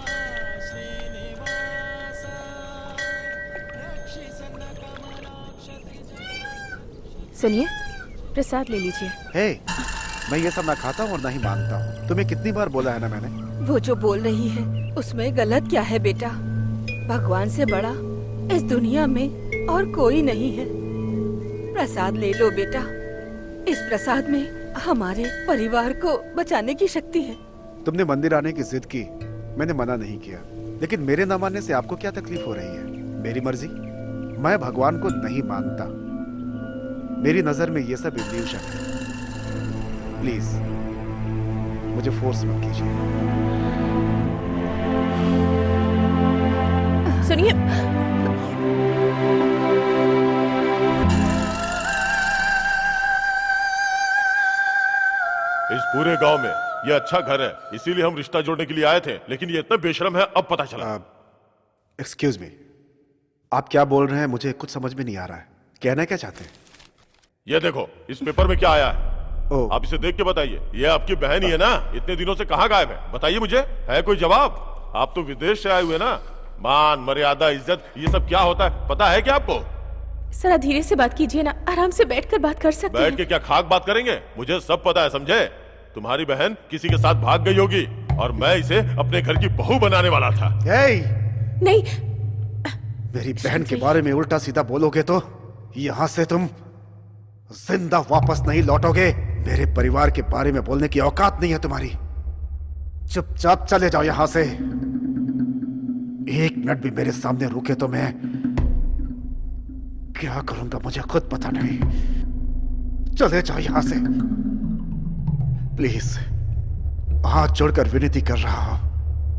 [SPEAKER 12] श्रीनिवास
[SPEAKER 4] सुनिए, प्रसाद ले लीजिए।
[SPEAKER 3] हे, मैं ये सब ना खाता हूँ और ना ही मांगता हूँ। तुम्हें कितनी बार बोला है ना मैंने?
[SPEAKER 2] वो जो बोल रही है उसमें गलत क्या है बेटा? भगवान से बड़ा इस दुनिया में और कोई नहीं है। प्रसाद ले लो बेटा। इस प्रसाद में हमारे परिवार को बचाने की शक्ति है।
[SPEAKER 3] तुमने मंदिर आने की जिद की, मैंने मना नहीं किया, लेकिन मेरे न मानने से आपको क्या तकलीफ हो रही है? मेरी मर्जी। मैं भगवान को नहीं मानता। मेरी नजर में ये सब इल्यूशन है। प्लीज मुझे फोर्स मत कीजिए।
[SPEAKER 4] सुनिए,
[SPEAKER 1] इस पूरे गांव में ये अच्छा घर है, इसीलिए हम रिश्ता जोड़ने के लिए आए थे, लेकिन ये इतना बेशरम है, अब पता चला।
[SPEAKER 3] एक्सक्यूज मी, आप क्या बोल रहे हैं? मुझे कुछ समझ में नहीं आ रहा है। कहना क्या चाहते हैं?
[SPEAKER 1] ये देखो, इस पेपर में क्या आया है,
[SPEAKER 3] ओ,
[SPEAKER 1] आप इसे देख के बताइए। ये आपकी बहन ही है ना? इतने दिनों से कहाँ गायब है? बताइए मुझे, है कोई जवाब? आप तो विदेश से आए हुए ना। मान, मर्यादा, इज्जत, ये सब क्या होता है पता है क्या आपको?
[SPEAKER 4] जरा धीरे से बात कीजिए ना, आराम से बैठकर बात कर सकते हैं।
[SPEAKER 1] बैठ के क्या खाक बात करेंगे? मुझे सब पता है, समझे? तुम्हारी बहन किसी के साथ भाग गई होगी और मैं इसे अपने घर की बहू बनाने वाला था।
[SPEAKER 4] नहीं,
[SPEAKER 3] मेरी बहन के बारे में उल्टा सीधा बोलोगे तो यहाँ से तुम जिंदा वापस नहीं लौटोगे। मेरे परिवार के बारे में बोलने की औकात नहीं है तुम्हारी। चुपचाप चले जाओ यहाँ से। एक मिनट भी मेरे सामने रुके तो मैं क्या करूंगा मुझे खुद पता नहीं। चले जाओ यहाँ से प्लीज। हाथ जोड़कर विनती कर रहा हूं।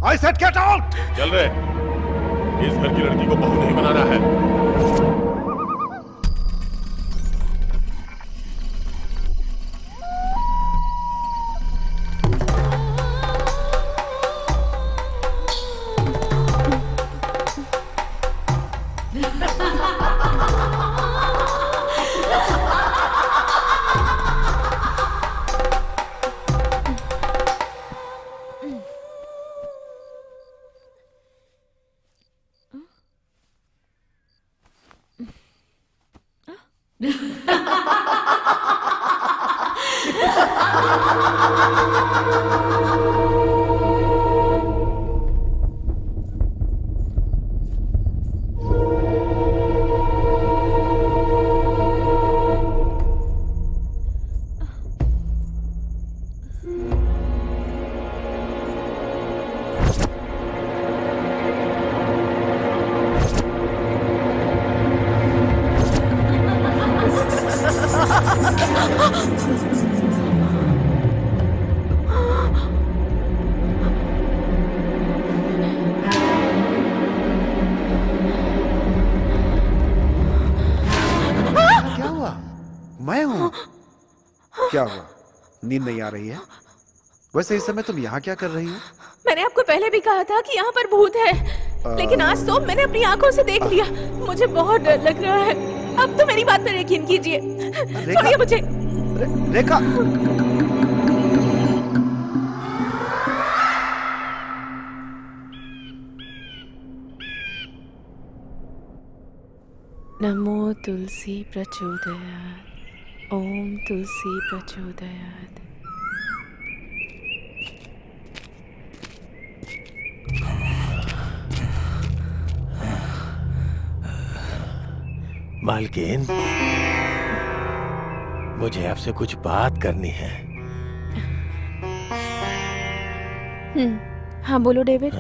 [SPEAKER 3] I said get out.
[SPEAKER 1] चल रहे, इस घर की लड़की को बहू नहीं बनाना है।
[SPEAKER 3] क्या हुआ, नींद नहीं आ रही है? वैसे इस समय तुम यहाँ क्या कर रही हो?
[SPEAKER 4] मैंने आपको पहले भी कहा था कि यहाँ पर भूत है, लेकिन आज तो मैंने अपनी आंखों से देख लिया। मुझे बहुत डर लग रहा है। अब तो मेरी बात पर यकीन कीजिए। छोड़िए मुझे।
[SPEAKER 3] रेखा,
[SPEAKER 4] नमो तुलसी प्रचोदयात्। ओम तुलसी प्रचोदयात्।
[SPEAKER 1] मालकिन, मुझे आपसे कुछ बात करनी है।
[SPEAKER 4] हाँ बोलो डेविड।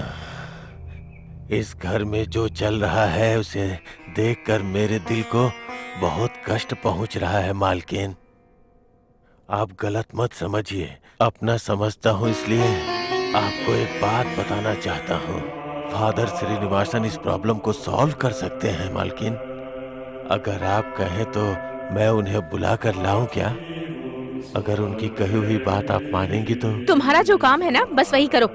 [SPEAKER 1] इस घर में जो चल रहा है उसे देखकर मेरे दिल को बहुत कष्ट पहुंच रहा है मालकिन। आप गलत मत समझिए, अपना समझता हूँ इसलिए आपको एक बात बताना चाहता हूँ। फादर श्रीनिवासन इस प्रॉब्लम को सॉल्व कर सकते हैं मालकिन। अगर आप कहें तो मैं उन्हें बुला कर लाऊं क्या? अगर उनकी कही हुई बात आप मानेंगी तो।
[SPEAKER 4] तुम्हारा जो काम है ना, बस वही करो।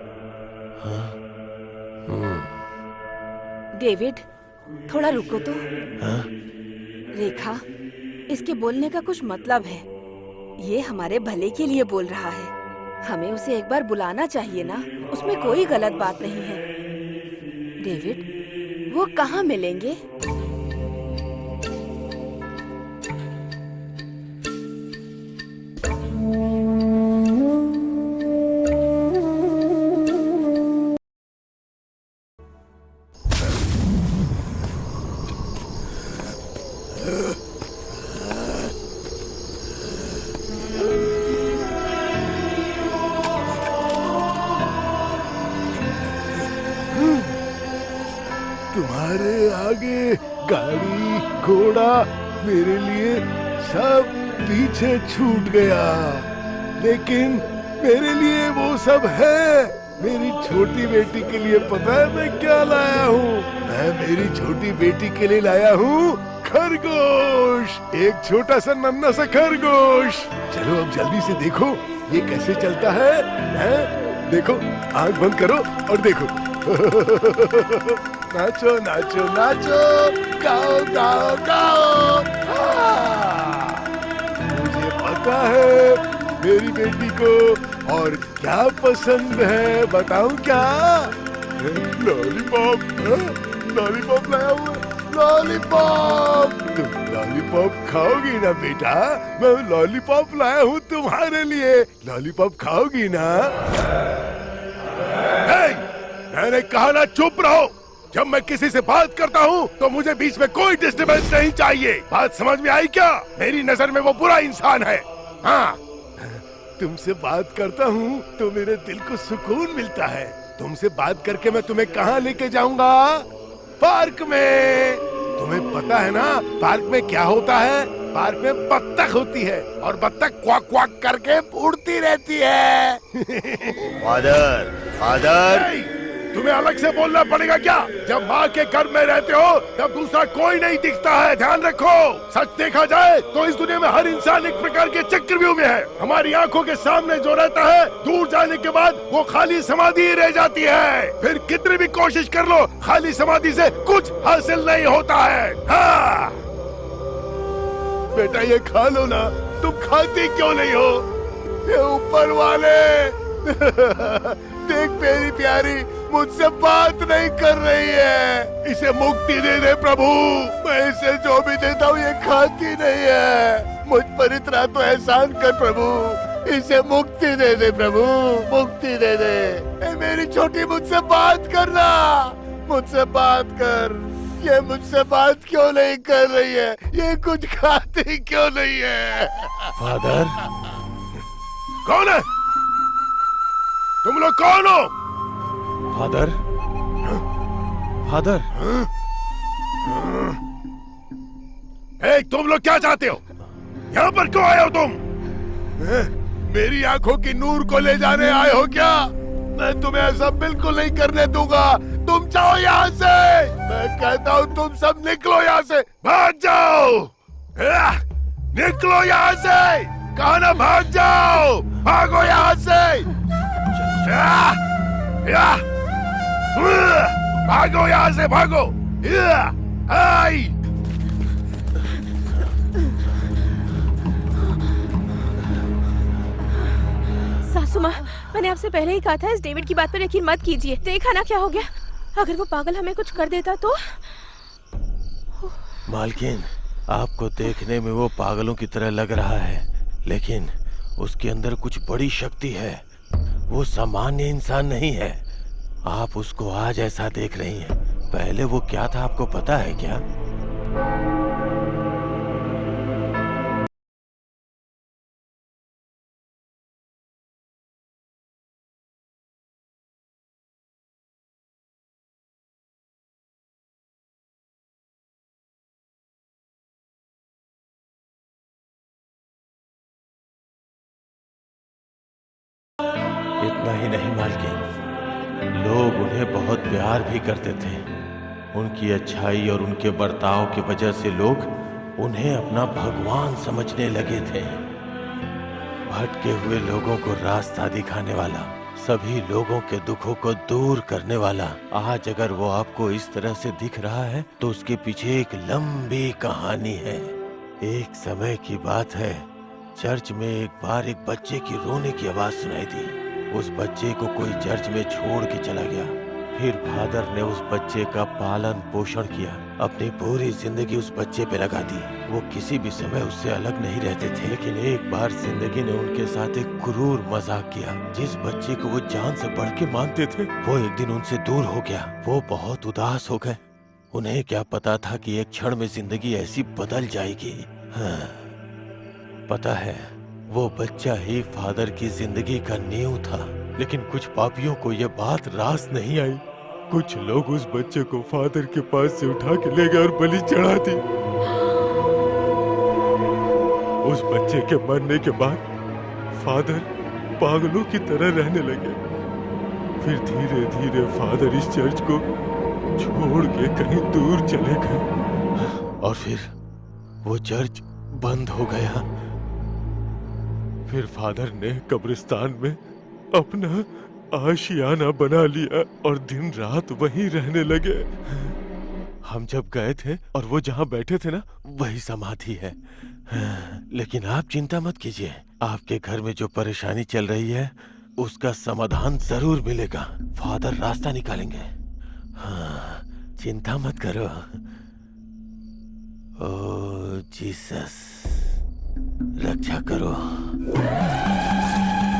[SPEAKER 2] डेविड, थोड़ा रुको तो।
[SPEAKER 1] हाँ?
[SPEAKER 2] रेखा, इसके बोलने का कुछ मतलब है। ये हमारे भले के लिए बोल रहा है। हमें उसे एक बार बुलाना चाहिए ना, उसमें कोई गलत बात नहीं है। डेविड, वो कहाँ मिलेंगे?
[SPEAKER 13] तुम्हारे आगे गाड़ी घोड़ा मेरे लिए सब पीछे छूट गया, लेकिन मेरे लिए वो सब है। मेरी छोटी बेटी के लिए पता है मैं क्या लाया हूँ? मैं मेरी छोटी बेटी के लिए लाया हूँ खरगोश, एक छोटा सा नन्हा सा खरगोश। चलो अब जल्दी से देखो ये कैसे चलता है, हैं? देखो, आंख बंद करो और देखो। नाचो नाचो नाचो, गाओ गाओ गाओ। मुझे पता है मेरी बेटी को और क्या पसंद है, बताऊं क्या? लॉलीपॉप, लॉलीपॉप लाया हुआ, लॉलीपॉप। तुम लॉलीपॉप खाओगी ना बेटा? मैं लॉलीपॉप लाया हूँ तुम्हारे लिए, लॉलीपॉप खाओगी ना? मैंने कहा ना चुप रहो। जब मैं किसी से बात करता हूँ तो मुझे बीच में कोई डिस्टर्बेंस नहीं चाहिए। बात समझ में आई क्या? मेरी नजर में वो बुरा इंसान है। हाँ, तुमसे बात करता हूँ तो मेरे दिल को सुकून मिलता है। तुमसे बात करके मैं तुम्हें कहाँ लेके जाऊंगा? पार्क में। तुम्हें पता है ना पार्क में क्या होता है? पार्क में बत्तख होती है और बत्तख क्वाक क्वाक करके उड़ती रहती है।
[SPEAKER 11] फादर, फादर,
[SPEAKER 13] तुम्हें अलग से बोलना पड़ेगा क्या? जब माँ के घर में रहते हो तब दूसरा कोई नहीं दिखता है, ध्यान रखो। सच देखा जाए तो इस दुनिया में हर इंसान एक प्रकार के चक्रव्यूह में है। हमारी आंखों के सामने जो रहता है, दूर जाने के बाद वो खाली समाधि ही रह जाती है। फिर कितनी भी कोशिश कर लो, खाली समाधि से कुछ हासिल नहीं होता है। हाँ बेटा, ये खा लो ना। तुम खाती क्यों नहीं हो? ये ऊपर वाले देख मेरी प्यारी मुझसे बात नहीं कर रही है। इसे मुक्ति दे दे प्रभु। मैं इसे जो भी देता हूँ ये खाती नहीं है। मुझ पर इतना तो एहसान कर प्रभु। इसे मुक्ति दे दे प्रभु, मुक्ति दे दे। ए मेरी छोटी, मुझसे बात करना, मुझसे बात कर। ये मुझसे बात क्यों नहीं कर रही है? ये कुछ खाती क्यों नहीं है?
[SPEAKER 1] फादर,
[SPEAKER 13] कौन है तुम लोग? कौन हो?
[SPEAKER 1] Father, father.
[SPEAKER 13] तुम लोग क्या चाहते हो? यहाँ पर क्यों आए हो तुम? मेरी आंखों की नूर को ले जाने आए हो क्या? मैं तुम्हें ऐसा बिल्कुल नहीं करने दूंगा। तुम जाओ यहाँ से। मैं कहता हूँ तुम सब निकलो यहाँ से, भाग जाओ। निकलो यहाँ से। कहा ना भाग जाओ, भागो यहाँ से। भागो यहाँ से, भागो। आई।
[SPEAKER 4] सासू माँ, मैंने आपसे पहले ही कहा था इस डेविड की बात पर यकीन मत कीजिए। देखा ना क्या हो गया। अगर वो पागल हमें कुछ कर देता तो।
[SPEAKER 1] मालकिन, आपको देखने में वो पागलों की तरह लग रहा है, लेकिन उसके अंदर कुछ बड़ी शक्ति है। वो सामान्य इंसान नहीं है। आप उसको आज ऐसा देख रही हैं, पहले वो क्या था आपको पता है क्या? इतना ही नहीं मालकिन, लोग उन्हें बहुत प्यार भी करते थे। उनकी अच्छाई और उनके बर्ताव की वजह से लोग उन्हें अपना भगवान समझने लगे थे। भटके हुए लोगों को रास्ता दिखाने वाला, सभी लोगों के दुखों को दूर करने वाला। आज अगर वो आपको इस तरह से दिख रहा है तो उसके पीछे एक लंबी कहानी है। एक समय की बात है, चर्च में एक बार एक बच्चे की रोने की आवाज सुनाई दी। उस बच्चे को कोई चर्च में छोड़ के चला गया। फिर फादर ने उस बच्चे का पालन पोषण किया, अपनी पूरी जिंदगी उस बच्चे पे लगा दी। वो किसी भी समय उससे अलग नहीं रहते थे, लेकिन एक बार जिंदगी ने उनके साथ एक क्रूर मजाक किया। जिस बच्चे को वो जान से बढ़ के मानते थे, वो एक दिन उनसे दूर हो गया। वो बहुत उदास हो गए। उन्हें क्या पता था कि एक क्षण में जिंदगी ऐसी बदल जाएगी। हाँ, पता है, वो बच्चा ही फादर की जिंदगी का नींव था। लेकिन कुछ पापियों को ये बात रास नहीं आई। कुछ लोग उस बच्चे को फादर के पास से उठा के ले गए और बलि चढ़ा दी। उस बच्चे के मरने के बाद फादर पागलों की तरह रहने लगे। फिर धीरे धीरे फादर इस चर्च को छोड़ के कहीं दूर चले गए और फिर वो चर्च बंद हो गया। फिर फादर ने कब्रिस्तान में अपना आशियाना बना लिया और दिन रात वहीं रहने लगे। हम जब गए थे और वो जहाँ बैठे थे ना, वही समाधि है। लेकिन आप चिंता मत कीजिए, आपके घर में जो परेशानी चल रही है उसका समाधान जरूर मिलेगा। फादर रास्ता निकालेंगे। हाँ, चिंता मत करो। ओ जीसस, रक्षा करो।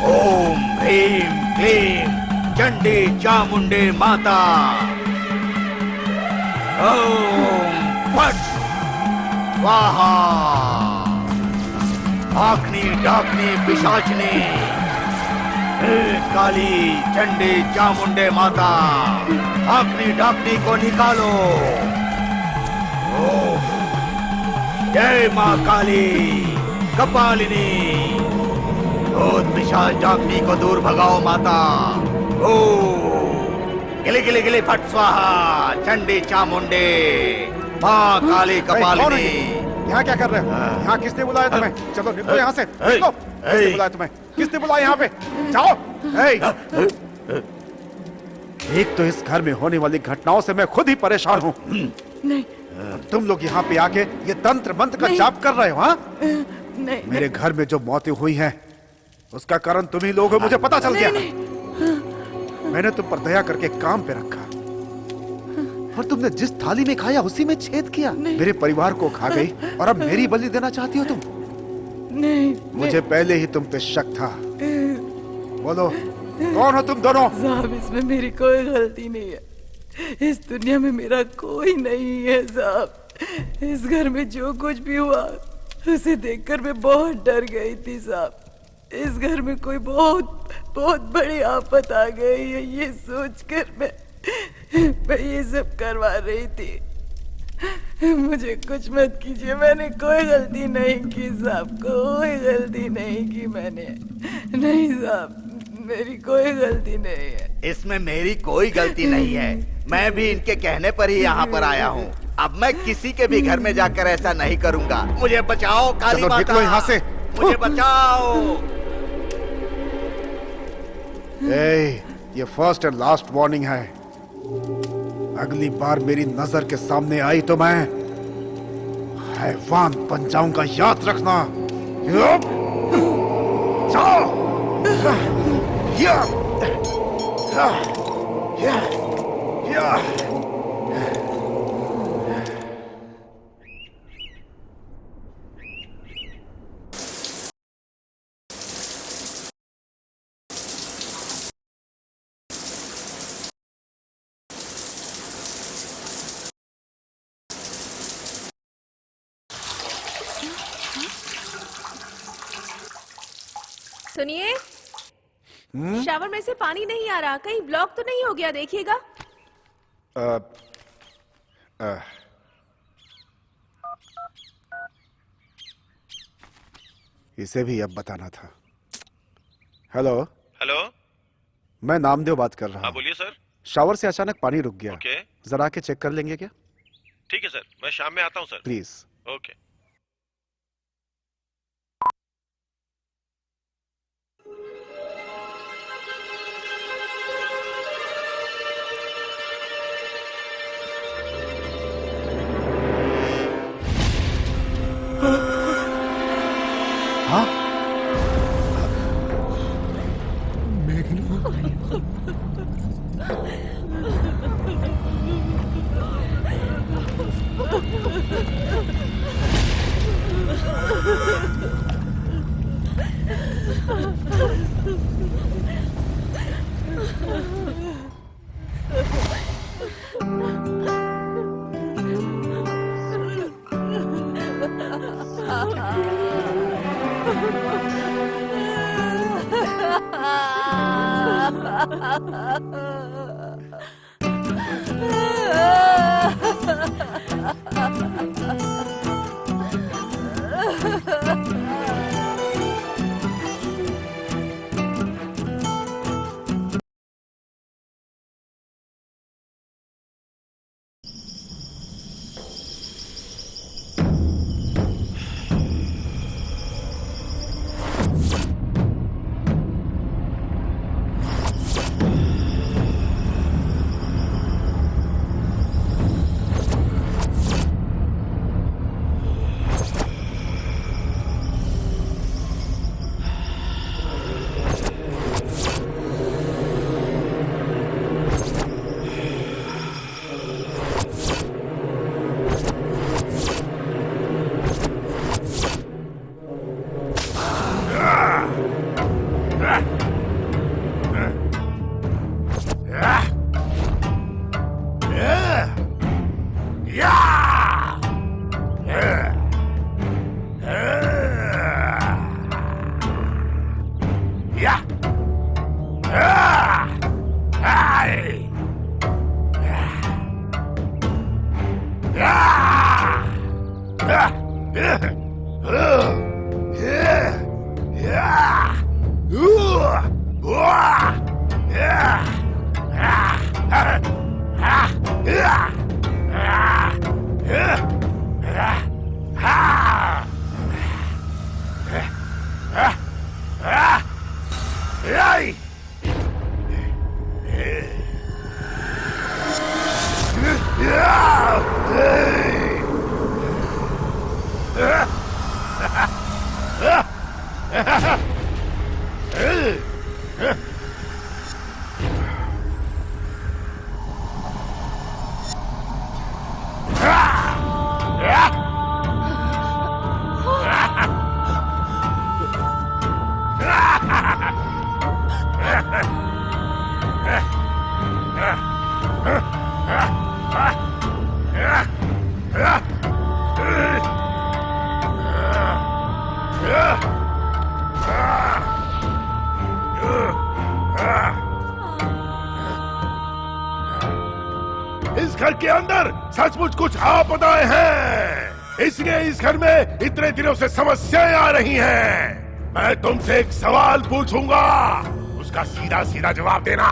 [SPEAKER 9] ओम ह्रीं क्लीं चंडी चामुंडे माता। ओम फट स्वाहा। आखनी डाकनी पिशाचनी, हे काली चंडी चामुंडे माता, आखनी डाकनी को निकालो। ओम जय माँ काली कपालिनी, भूत पिशाच डाकनी को दूर भगाओ माता। ओ गिले गिले गिले फट स्वाहा चंडी चामुंडे माँ काली कपालिनी।
[SPEAKER 3] यहाँ क्या कर रहे हो? यहाँ किसने बुलाया तुम्हें? चलो निकलो यहाँ से। निकलो। किसने बुलाया तुम्हें? किसने बुलाया यहाँ पे? जाओ। एक तो इस घर में होने वाली घटनाओं से मैं खुद ही परेशान हूँ।
[SPEAKER 2] नहीं,
[SPEAKER 3] तुम लोग यहाँ पे आके ये तंत्र मंत्र का जाप कर रहे हो? हाँ,
[SPEAKER 2] नहीं,
[SPEAKER 3] मेरे घर में जो मौतें हुई हैं उसका कारण तुम ही लोग हो, मुझे पता चल गया। मैंने तुम पर दया करके काम पे रखा और तुमने जिस थाली में खाया उसी में छेद किया। मेरे परिवार को खा गई और अब मेरी बलि देना चाहती हो तुम?
[SPEAKER 2] नहीं,
[SPEAKER 3] मुझे पहले ही तुम पे शक था। बोलो, कौन हो तुम दोनों?
[SPEAKER 2] साहब, इसमें मेरी कोई गलती नहीं है। इस दुनिया में मेरा कोई नहीं है साहब। इस घर में जो कुछ भी हुआ उसे देखकर मैं बहुत डर गई थी साहब। इस घर में कोई बहुत बहुत बड़ी आफत आ गई है, ये सोचकर मैं ये सब करवा रही थी। मुझे कुछ मत कीजिए, मैंने कोई गलती नहीं की साहब, कोई गलती नहीं की मैंने। नहीं साहब, मेरी कोई गलती नहीं है।
[SPEAKER 9] इसमें मेरी कोई गलती नहीं है। मैं भी इनके कहने पर ही यहाँ पर आया हूँ। अब मैं किसी के भी घर में जाकर ऐसा नहीं करूँगा। मुझे बचाओ काली माता।
[SPEAKER 3] निकलो यहाँ से,
[SPEAKER 9] मुझे बचाओ।
[SPEAKER 3] ये फर्स्ट एंड लास्ट वार्निंग है। अगली बार मेरी नजर के सामने आई तो मैं हैवान बन जाऊंगा, याद रखना। जाओ।
[SPEAKER 4] सुनिए, शावर में से पानी नहीं आ रहा, कहीं ब्लॉक तो नहीं हो गया, देखिएगा।
[SPEAKER 3] इसे भी अब बताना था। हेलो
[SPEAKER 1] हेलो,
[SPEAKER 3] मैं नामदेव बात कर रहा
[SPEAKER 1] हाँ
[SPEAKER 3] हूँ।
[SPEAKER 1] बोलिए सर।
[SPEAKER 3] शावर से अचानक पानी रुक गया।
[SPEAKER 1] ओके,
[SPEAKER 3] जरा आके चेक कर लेंगे क्या?
[SPEAKER 1] ठीक है सर, मैं शाम में आता हूँ सर।
[SPEAKER 3] प्लीज।
[SPEAKER 1] ओके।
[SPEAKER 3] हाँ?
[SPEAKER 13] इस घर के अंदर सचमुच कुछ आपदाएं हैं, इसलिए इस घर में इतने दिनों से समस्याएं आ रही हैं। मैं तुमसे एक सवाल पूछूंगा, उसका सीधा सीधा जवाब देना।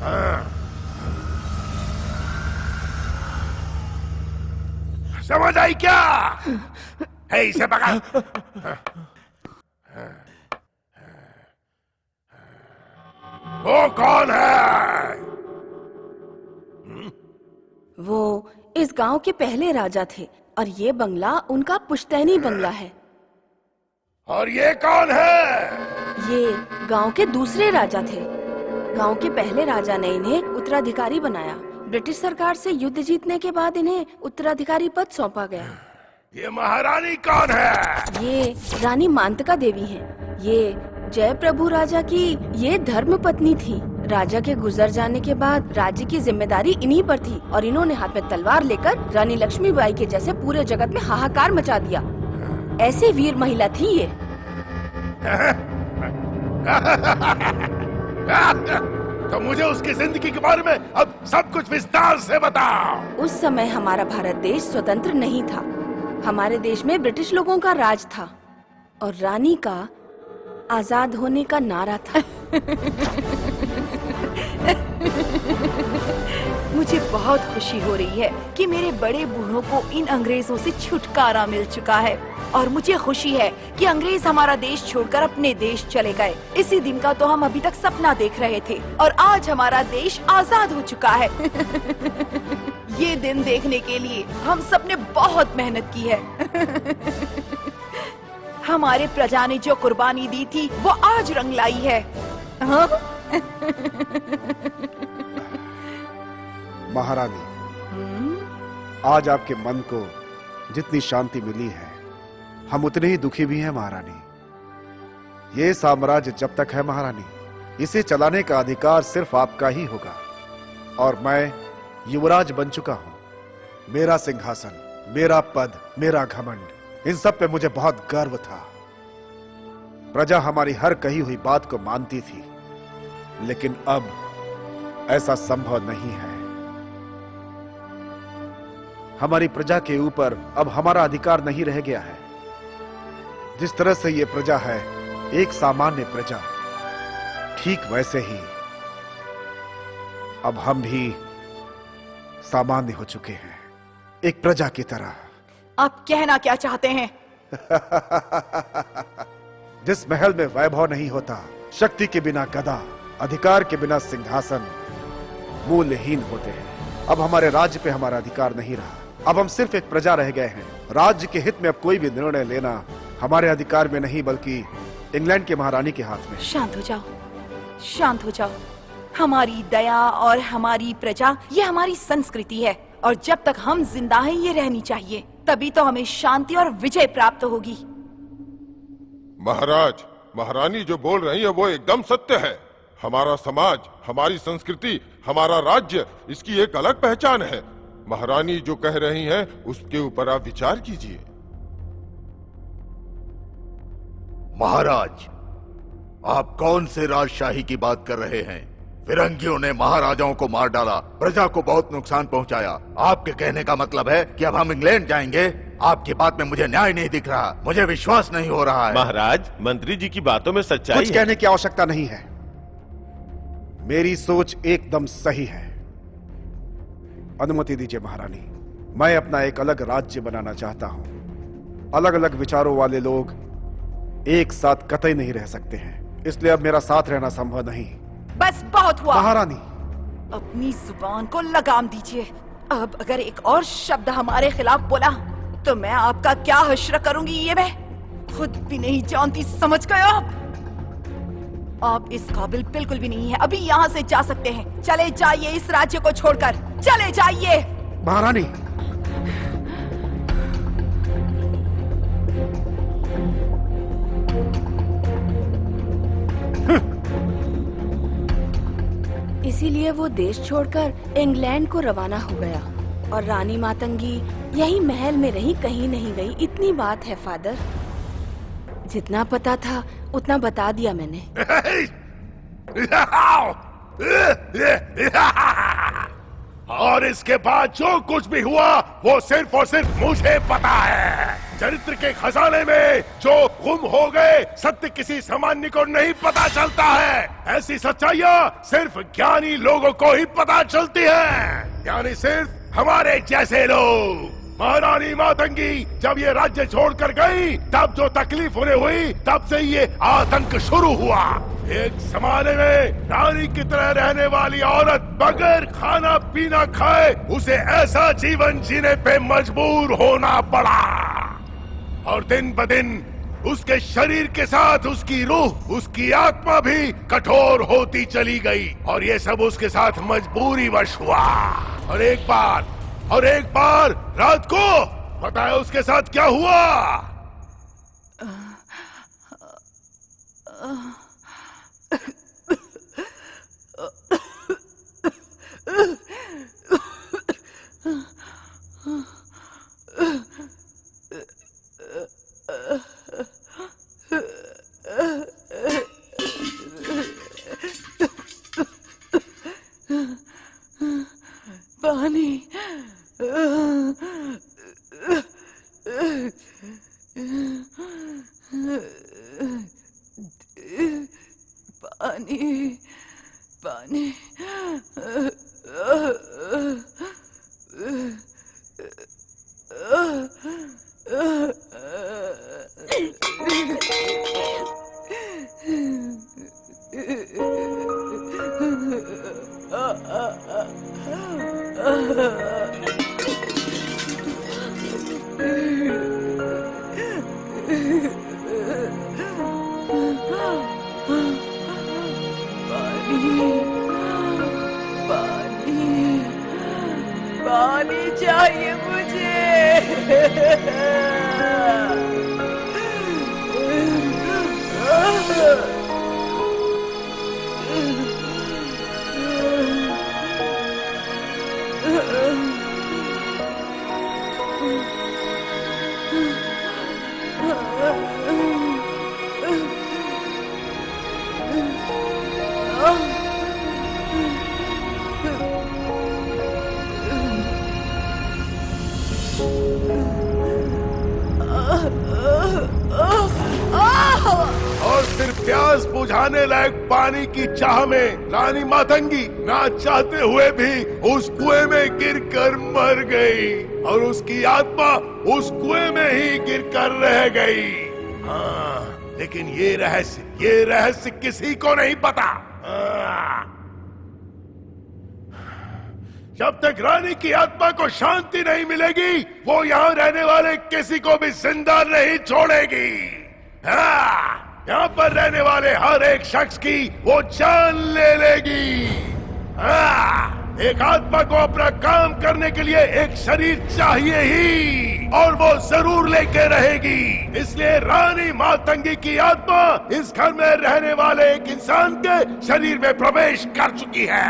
[SPEAKER 13] हाँ। समझ आई क्या? है इसे पकड़। वो कौन है?
[SPEAKER 2] वो इस गांव के पहले राजा थे और ये बंगला उनका पुश्तैनी बंगला है।
[SPEAKER 13] और ये कौन है?
[SPEAKER 2] ये गांव के दूसरे राजा थे। गांव के पहले राजा ने इन्हें उत्तराधिकारी बनाया। ब्रिटिश सरकार से युद्ध जीतने के बाद इन्हें उत्तराधिकारी पद सौंपा गया।
[SPEAKER 13] ये महारानी कौन है?
[SPEAKER 2] ये रानी मांतका देवी हैं। ये जय प्रभु राजा की ये धर्म पत्नी थी। राजा के गुजर जाने के बाद राज्य की जिम्मेदारी इन्हीं पर थी और इन्होंने हाथ में तलवार लेकर रानी लक्ष्मीबाई के जैसे पूरे जगत में हाहाकार मचा दिया। ऐसी वीर महिला थी ये।
[SPEAKER 13] तो मुझे उसकी जिंदगी के बारे में अब सब कुछ विस्तार से बताओ।
[SPEAKER 2] उस समय हमारा भारत देश स्वतंत्र नहीं था। हमारे देश में ब्रिटिश लोगों का राज था और रानी का आजाद होने का नारा था।
[SPEAKER 7] मुझे बहुत खुशी हो रही है कि मेरे बड़े बूढ़ों को इन अंग्रेजों से छुटकारा मिल चुका है और मुझे खुशी है कि अंग्रेज हमारा देश छोड़कर अपने देश चले गए। इसी दिन का तो हम अभी तक सपना देख रहे थे और आज हमारा देश आजाद हो चुका है। ये दिन देखने के लिए हम सबने बहुत मेहनत की है। हमारे प्रजा ने जो कुर्बानी दी थी वो आज रंग लाई है। हाँ?
[SPEAKER 3] महारानी, आज आपके मन को जितनी शांति मिली है हम उतने ही दुखी भी हैं महारानी। ये साम्राज्य जब तक है महारानी, इसे चलाने का अधिकार सिर्फ आपका ही होगा और मैं युवराज बन चुका हूं। मेरा सिंहासन, मेरा पद, मेरा घमंड, इन सब पे मुझे बहुत गर्व था। प्रजा हमारी हर कही हुई बात को मानती थी, लेकिन अब ऐसा संभव नहीं है। हमारी प्रजा के ऊपर अब हमारा अधिकार नहीं रह गया है। जिस तरह से ये प्रजा है एक सामान्य प्रजा, ठीक वैसे ही अब हम भी सामान्य हो चुके हैं, एक प्रजा की तरह।
[SPEAKER 7] आप कहना क्या चाहते हैं?
[SPEAKER 3] जिस महल में वैभव नहीं होता, शक्ति के बिना गदा, अधिकार के बिना सिंहासन मूल्यहीन होते हैं। अब हमारे राज्य पे हमारा अधिकार नहीं रहा। अब हम सिर्फ एक प्रजा रह गए हैं। राज्य के हित में अब कोई भी निर्णय लेना हमारे अधिकार में नहीं, बल्कि इंग्लैंड के महारानी के हाथ में।
[SPEAKER 7] शांत हो जाओ, शांत हो जाओ। हमारी दया और हमारी प्रजा ये हमारी संस्कृति है और जब तक हम जिंदा हैं ये रहनी चाहिए, तभी तो हमें शांति और विजय प्राप्त होगी।
[SPEAKER 14] महाराज, महारानी जो बोल रही है वो एकदम सत्य है। हमारा समाज, हमारी संस्कृति, हमारा राज्य, इसकी एक अलग पहचान है। महारानी जो कह रही हैं उसके ऊपर आप विचार कीजिए।
[SPEAKER 11] महाराज, आप कौन से राजशाही की बात कर रहे हैं? फिरंगियों ने महाराजाओं को मार डाला, प्रजा को बहुत नुकसान पहुंचाया। आपके कहने का मतलब है कि अब हम इंग्लैंड जाएंगे? आपकी बात में मुझे न्याय नहीं दिख रहा, मुझे विश्वास नहीं हो रहा है।
[SPEAKER 1] महाराज, मंत्री जी की बातों में सच्चाई
[SPEAKER 3] कुछ कहने की आवश्यकता नहीं है। मेरी सोच एकदम सही है। अनुमति दीजिए महारानी, मैं अपना एक अलग राज्य बनाना चाहता हूं। अलग अलग विचारों वाले लोग एक साथ कतई नहीं रह सकते हैं, इसलिए अब मेरा साथ रहना संभव नहीं।
[SPEAKER 7] बस बहुत हुआ
[SPEAKER 3] महारानी।
[SPEAKER 7] अपनी जुबान को लगाम दीजिए। अब अगर एक और शब्द हमारे खिलाफ बोला तो मैं आपका क्या हश्र करूंगी ये मैं खुद भी नहीं जानती। समझ गए आप इस काबिल बिल्कुल भी नहीं है। अभी यहाँ से जा सकते हैं। चले जाइए इस राज्य को छोड़कर, चले जाइए।
[SPEAKER 3] महारानी,
[SPEAKER 2] इसीलिए वो देश छोड़कर इंग्लैंड को रवाना हो गया और रानी मातंगी यही महल में रही, कहीं नहीं गई। इतनी बात है फादर, जितना पता था उतना बता दिया मैंने।
[SPEAKER 13] और इसके बाद जो कुछ भी हुआ वो सिर्फ और सिर्फ मुझे पता है। चरित्र के खजाने में जो गुम हो गए सत्य किसी सामान्य को नहीं पता चलता है। ऐसी सच्चाइयाँ सिर्फ ज्ञानी लोगों को ही पता चलती है, यानी सिर्फ हमारे जैसे लोग। महारानी मातंगी जब ये राज्य छोड़कर गई तब जो तकलीफ उन्हें हुई तब से ये आतंक शुरू हुआ। एक जमाने में रानी की तरह रहने वाली औरत बगैर खाना पीना खाए उसे ऐसा जीवन जीने पे मजबूर होना पड़ा और दिन ब दिन उसके शरीर के साथ उसकी रूह, उसकी आत्मा भी कठोर होती चली गई और ये सब उसके साथ मजबूरी वश हुआ। और एक बार रात को पता है उसके साथ क्या हुआ?
[SPEAKER 7] पानी पानी पानी पानी चाहिए मुझे।
[SPEAKER 13] और सिर्फ प्यास बुझाने लायक पानी की चाह में रानी मातंगी ना चाहते हुए भी उस कुएं में गिरकर मर गई और उसकी आत्मा उस कुएं में ही गिरकर रह गई। हाँ, लेकिन ये रहस्य किसी को नहीं पता। जब तक रानी की आत्मा को शांति नहीं मिलेगी वो यहाँ रहने वाले किसी को भी जिंदा नहीं छोड़ेगी। हाँ, यहाँ पर रहने वाले हर एक शख्स की वो जान ले लेगी। हाँ, एक आत्मा को अपना काम करने के लिए एक शरीर चाहिए ही और वो जरूर लेके रहेगी। इसलिए रानी मातंगी की आत्मा इस घर में रहने वाले एक इंसान के शरीर में प्रवेश कर चुकी है।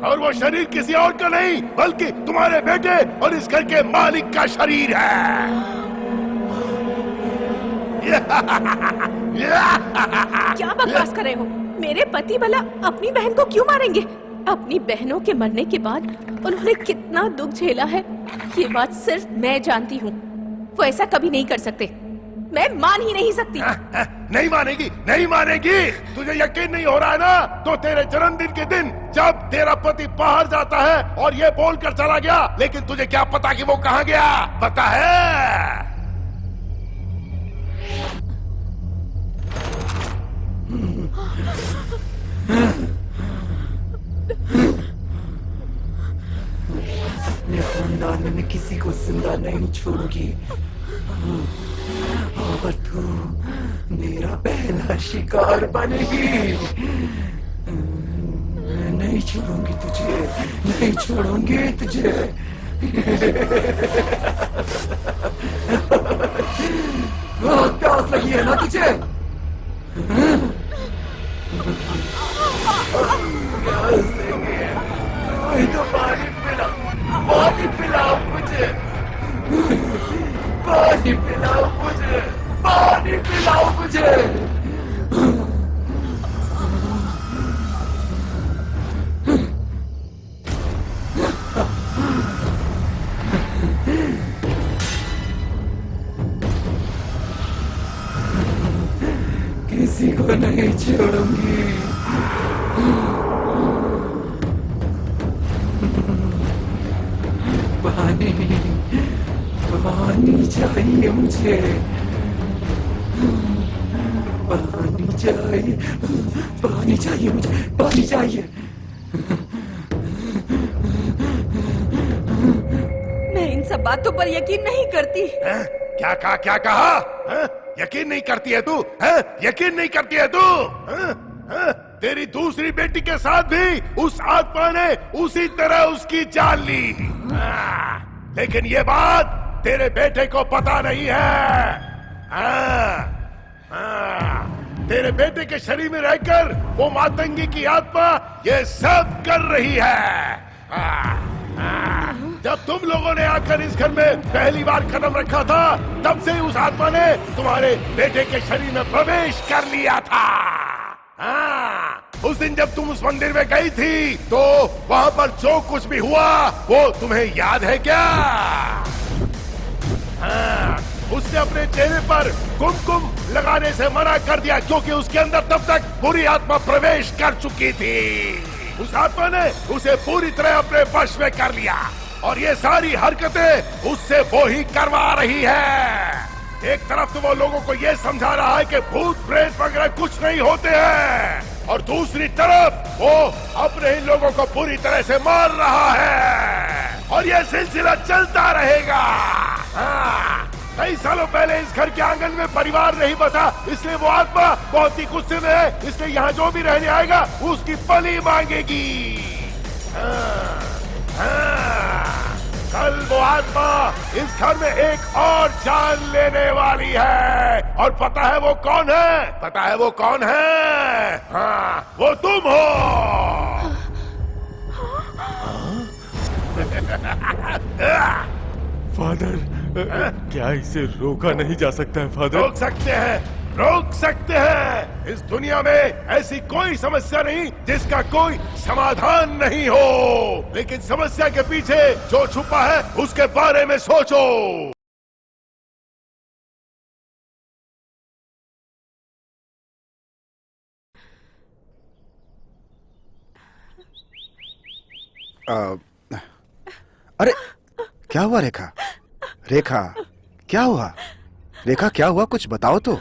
[SPEAKER 13] और वो शरीर किसी और का नहीं बल्कि तुम्हारे बेटे और इस घर के मालिक का शरीर है।
[SPEAKER 4] क्या बकवास कर रहे हो? मेरे पति भला अपनी बहन को क्यों मारेंगे? अपनी बहनों के मरने के बाद उन्होंने कितना दुख झेला है ये बात सिर्फ मैं जानती हूँ। वो ऐसा कभी नहीं कर सकते। मैं मान ही नहीं सकती।
[SPEAKER 13] नहीं मानेगी। तुझे यकीन नहीं हो रहा है ना? तो तेरे जन्मदिन के दिन जब तेरा पति बाहर जाता है और ये बोल कर चला गया, लेकिन तुझे क्या पता कि वो कहाँ गया? पता है?
[SPEAKER 15] अपने खानदान में किसी को जिंदा नहीं छोड़ूंगी और तू मेरा पहला शिकार बनेगी। नहीं छोड़ूंगी तुझे, नहीं छोड़ूंगी तुझे। बहुत प्यास लगी है ना तुझे? प्यास लगी है तो पानी पिलाओ मुझे। पानी पिलाओ मुझे। पानी पिलाओ मुझे। किसी को नहीं छोड़ूंगी। पानी पानी चाहिए मुझे, पानी चाहिए, पानी चाहिए मुझे, पानी चाहिए।
[SPEAKER 2] मैं इन सब बातों पर यकीन नहीं करती।
[SPEAKER 13] क्या कहा, क्या कहा? यकीन नहीं करती है तू? यकीन नहीं करती है तू? तेरी दूसरी बेटी के साथ भी उस आत्मा ने उसी तरह उसकी जान ली। लेकिन ये बात तेरे बेटे को पता नहीं है। तेरे बेटे के शरीर में रहकर वो मातंगी की आत्मा ये सब कर रही है। जब तुम लोगों ने आकर इस घर में पहली बार कदम रखा था, तब से उस आत्मा ने तुम्हारे बेटे के शरीर में प्रवेश कर लिया था। उस दिन जब तुम उस मंदिर में गई थी, तो वहां पर जो कुछ भी हुआ वो तुम्हें याद है क्या? उसने अपने चेहरे पर कुमकुम लगाने से मना कर दिया, क्योंकि उसके अंदर तब तक बुरी आत्मा प्रवेश कर चुकी थी। उस आत्मा ने उसे पूरी तरह अपने वश में कर लिया और ये सारी हरकतें उससे वो ही करवा रही है। एक तरफ तो वो लोगों को ये समझा रहा है कि भूत प्रेत वगैरह कुछ नहीं होते हैं, और दूसरी तरफ वो अपने ही लोगों को पूरी तरह से मार रहा है, और ये सिलसिला चलता रहेगा। कई सालों पहले इस घर के आंगन में परिवार नहीं बसा, इसलिए वो आत्मा बहुत ही गुस्से में है। इसलिए यहाँ जो भी रहने आएगा उसकी बलि मांगेगी। कल वो आत्मा इस घर में एक और जान लेने वाली है, और पता है वो कौन है? पता है वो कौन है? हाँ, वो तुम हो।
[SPEAKER 1] फादर, क्या इसे रोका नहीं जा सकता है फादर?
[SPEAKER 13] रोक सकते हैं, रोक सकते हैं। इस दुनिया में ऐसी कोई समस्या नहीं जिसका कोई समाधान नहीं हो, लेकिन समस्या के पीछे जो छुपा है उसके बारे में सोचो।
[SPEAKER 3] अरे क्या हुआ रेखा? रेखा क्या हुआ? रेखा क्या हुआ, कुछ बताओ तो।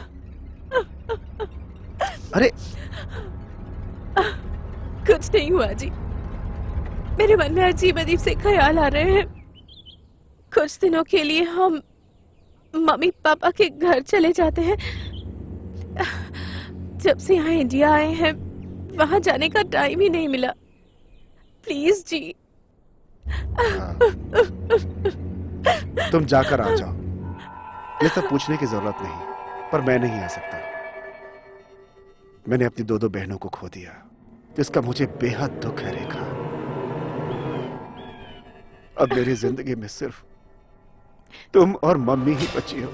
[SPEAKER 3] अरे
[SPEAKER 4] कुछ नहीं हुआ जी, मेरे मन में अजीब अजीब से ख्याल आ रहे हैं। कुछ दिनों के लिए हम मम्मी पापा के घर चले जाते हैं। जब से यहाँ इंडिया आए हैं, वहां जाने का टाइम ही नहीं मिला। प्लीज जी।
[SPEAKER 3] तुम जाकर आ जाओ, ये सब पूछने की जरूरत नहीं, पर मैं नहीं आ सकता। मैंने अपनी दो बहनों को खो दिया, जिसका मुझे बेहद दुख है रेखा। अब मेरी जिंदगी में सिर्फ तुम और मम्मी ही बची हो।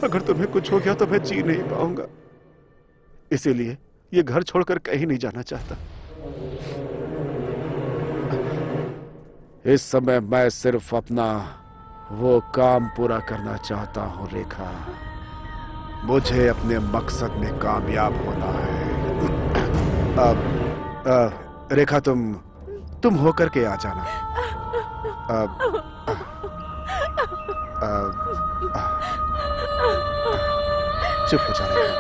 [SPEAKER 3] अगर तुम्हें कुछ हो गया तो मैं जी नहीं पाऊंगा, इसीलिए ये घर छोड़कर कहीं नहीं जाना चाहता। इस समय मैं सिर्फ अपना वो काम पूरा करना चाहता हूं रेखा। मुझे अपने मकसद में कामयाब होना है। रेखा तुम होकर के आ जाना। चुप हो जा रेखा।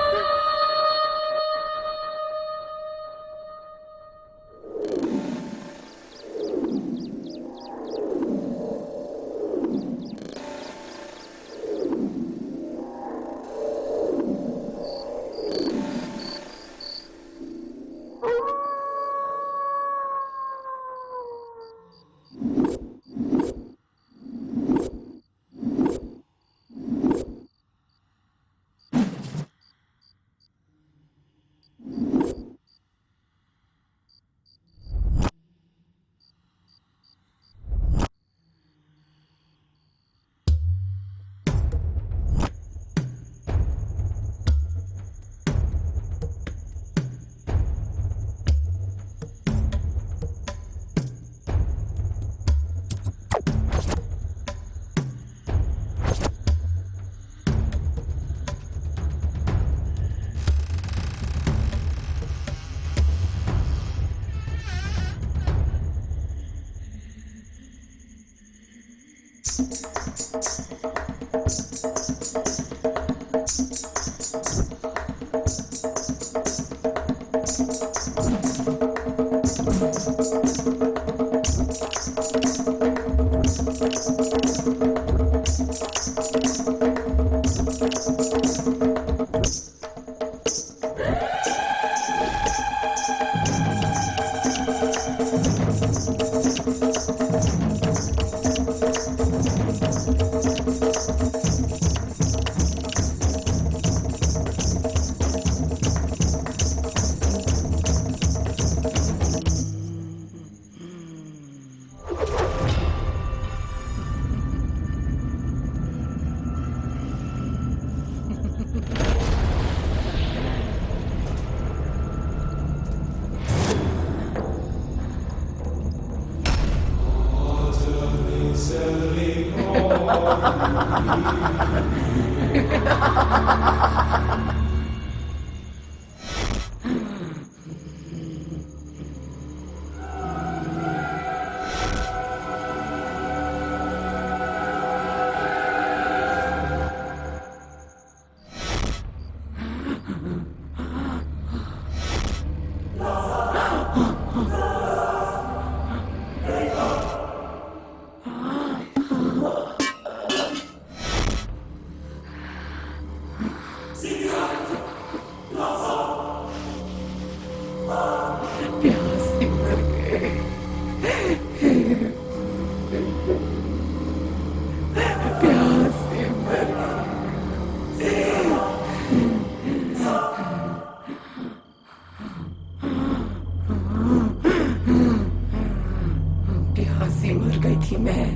[SPEAKER 15] प्यासी मर गई थी मैं,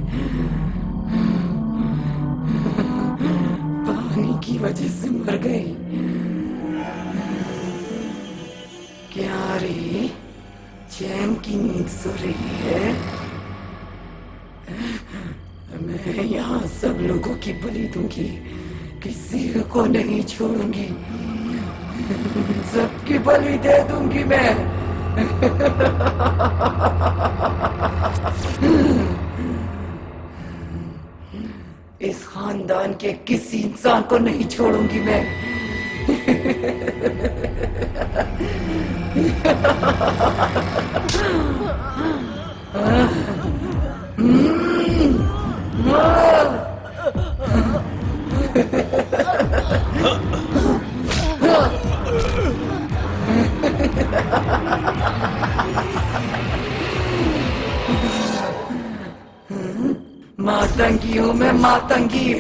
[SPEAKER 15] पानी की वजह से मर गई। क्या रे, चैन की नींद सो रही है? मैं यहाँ सब लोगों की बलि दूंगी, किसी को नहीं छोड़ूंगी, सबकी बलि दे दूंगी मैं। इस खानदान के किसी इंसान को नहीं छोड़ूंगी मैं। मातंगी हूँ मैं, मातंगी।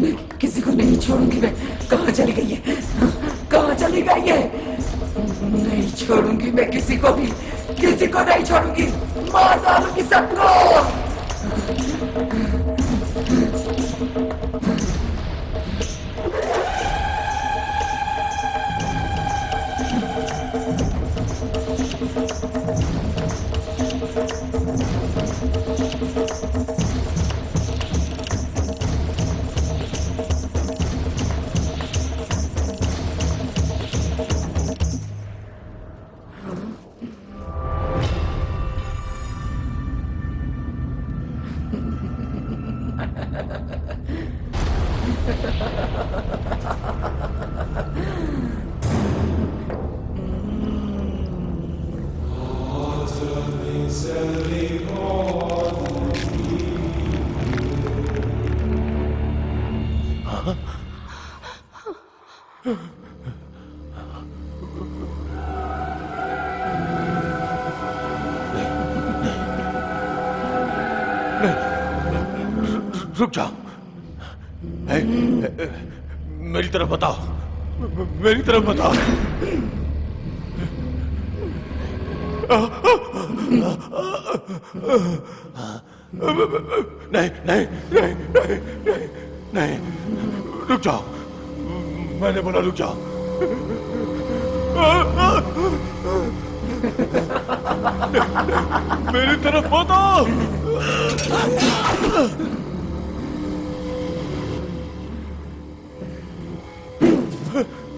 [SPEAKER 15] मैं किसी को नहीं छोड़ूंगी मैं। कहाँ चली गई है, कहाँ चली गई है? नहीं छोड़ूंगी मैं किसी को भी, किसी को नहीं छोड़ूंगी, मार डालूंगी सबको।
[SPEAKER 1] रुक जाओ, मेरी तरफ बताओ, मेरी तरफ बताओ। नहीं नहीं नहीं नहीं नहीं नहीं, रुक जाओ, मैंने बोला रुक जाओ। मेरी तरफ बताओ।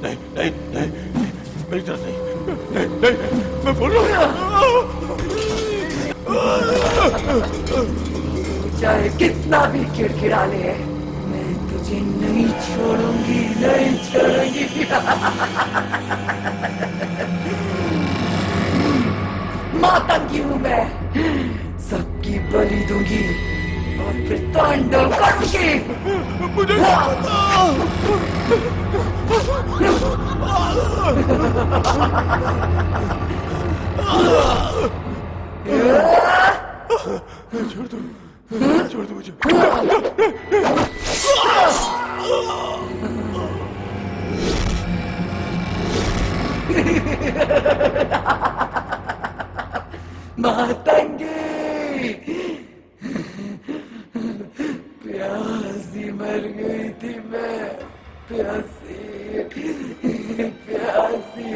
[SPEAKER 1] नहीं नहीं नहीं, मेरी तरफ नहीं, नहीं नहीं, मैं बोल रहा हूँ।
[SPEAKER 15] चाहे कितना भी किड़किड़ा ले, मैं तुझे नहीं छोड़ूंगी, नहीं छोड़ूंगी। मातंगी हूँ मैं, सबकी बलि दूंगी और फिर तांडव करूंगी। मुझे
[SPEAKER 13] छोड़ दो, छोड़ दो मुझे।
[SPEAKER 15] मातंगी, प्यासी मर गई थी मैं, प्यासी प्यासी।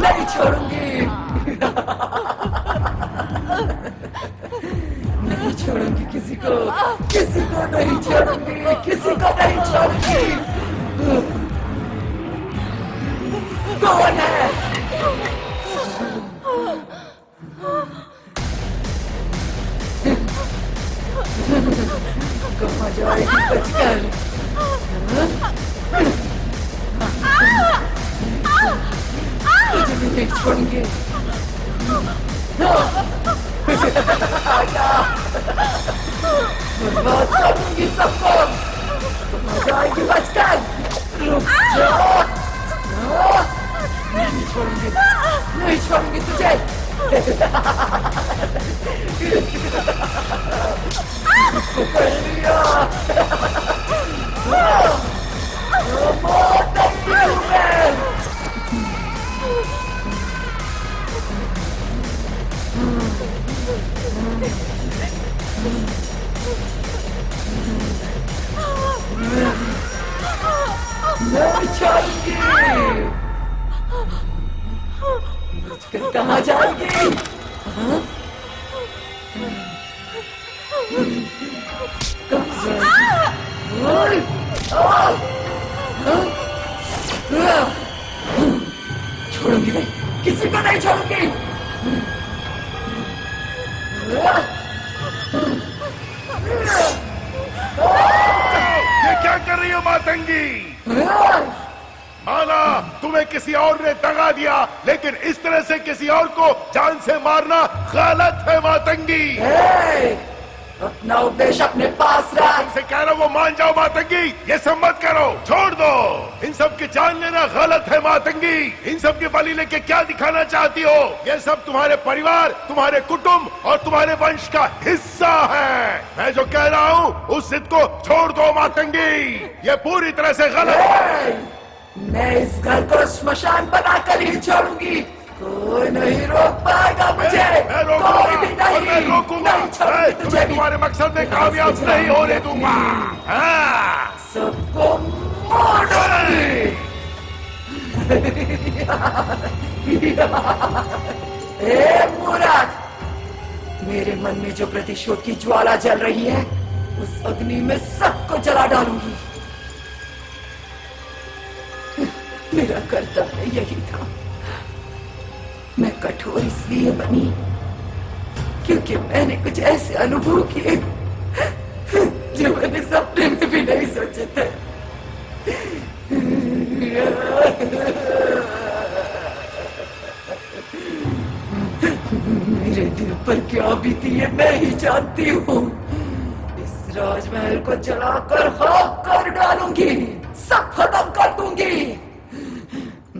[SPEAKER 15] नहीं छोड़ूंगी, नहीं छोड़ूंगी किसी को, किसी को नहीं छोड़ूंगी, किसी को नहीं छोड़ूंगी। कौन है? कहाँ जाएगी बचकर? तुझे भी नहीं छोड़ेंगे। बर्बाद कर दूंगी सबको। कहाँ जाएगी बचकर? रुक जाओ। नहीं छोड़ूंगी, नहीं छोड़ूंगी तुझे। पकड़ लिया। बहुत तंगी हूँ मैं। नहीं छोड़ूंगी। बचकर कहाँ जाएगी? छोड़ूंगी नहीं, किसी को नहीं छोड़ूंगी।
[SPEAKER 13] ये क्या कर रही हो मातंगी? माना तुम्हें किसी और ने दगा दिया, लेकिन इस तरह से किसी और को जान से मारना गलत है मातंगी।
[SPEAKER 15] अपना उपदेश अपने पास रख।
[SPEAKER 13] तुमसे कह रहा हूं वो मान जाओ मातंगी, ये सब मत करो, छोड़ दो। इन सब की जान लेना गलत है मातंगी। इन सब की बलि लेके क्या दिखाना चाहती हो? ये सब तुम्हारे परिवार, तुम्हारे कुटुंब और तुम्हारे वंश का हिस्सा है। मैं जो कह रहा हूँ उस जिद को छोड़ दो मातंगी, ये पूरी तरह से गलत है।
[SPEAKER 15] मैं इस घर को श्मशान बनाकर ही छोड़ूंगी। कोई नहीं रोक पाएगा मुझे।
[SPEAKER 13] मैं रोकूंगा,
[SPEAKER 15] कोई भी नहीं।
[SPEAKER 13] और मैं रोकूंगा।
[SPEAKER 15] नहीं
[SPEAKER 13] तुम्हें तुम्हारे मकसद में कामयाब नहीं होने दूंगा।
[SPEAKER 15] सबको मार डालूंगी। ए मूर्ख, मेरे मन में जो प्रतिशोध की ज्वाला जल रही है, उस अग्नि में सबको जला डालूंगी। मेरा कर्तव्य यही था। मैं कठोर इसलिए बनी क्योंकि मैंने कुछ ऐसे अनुभव किए जो मैंने सपने में भी नहीं सोचे थे। मेरे दिल पर क्या बीती है मैं ही जानती हूँ। इस राजमहल को जलाकर खाक कर डालूंगी, सब खत्म कर दूंगी।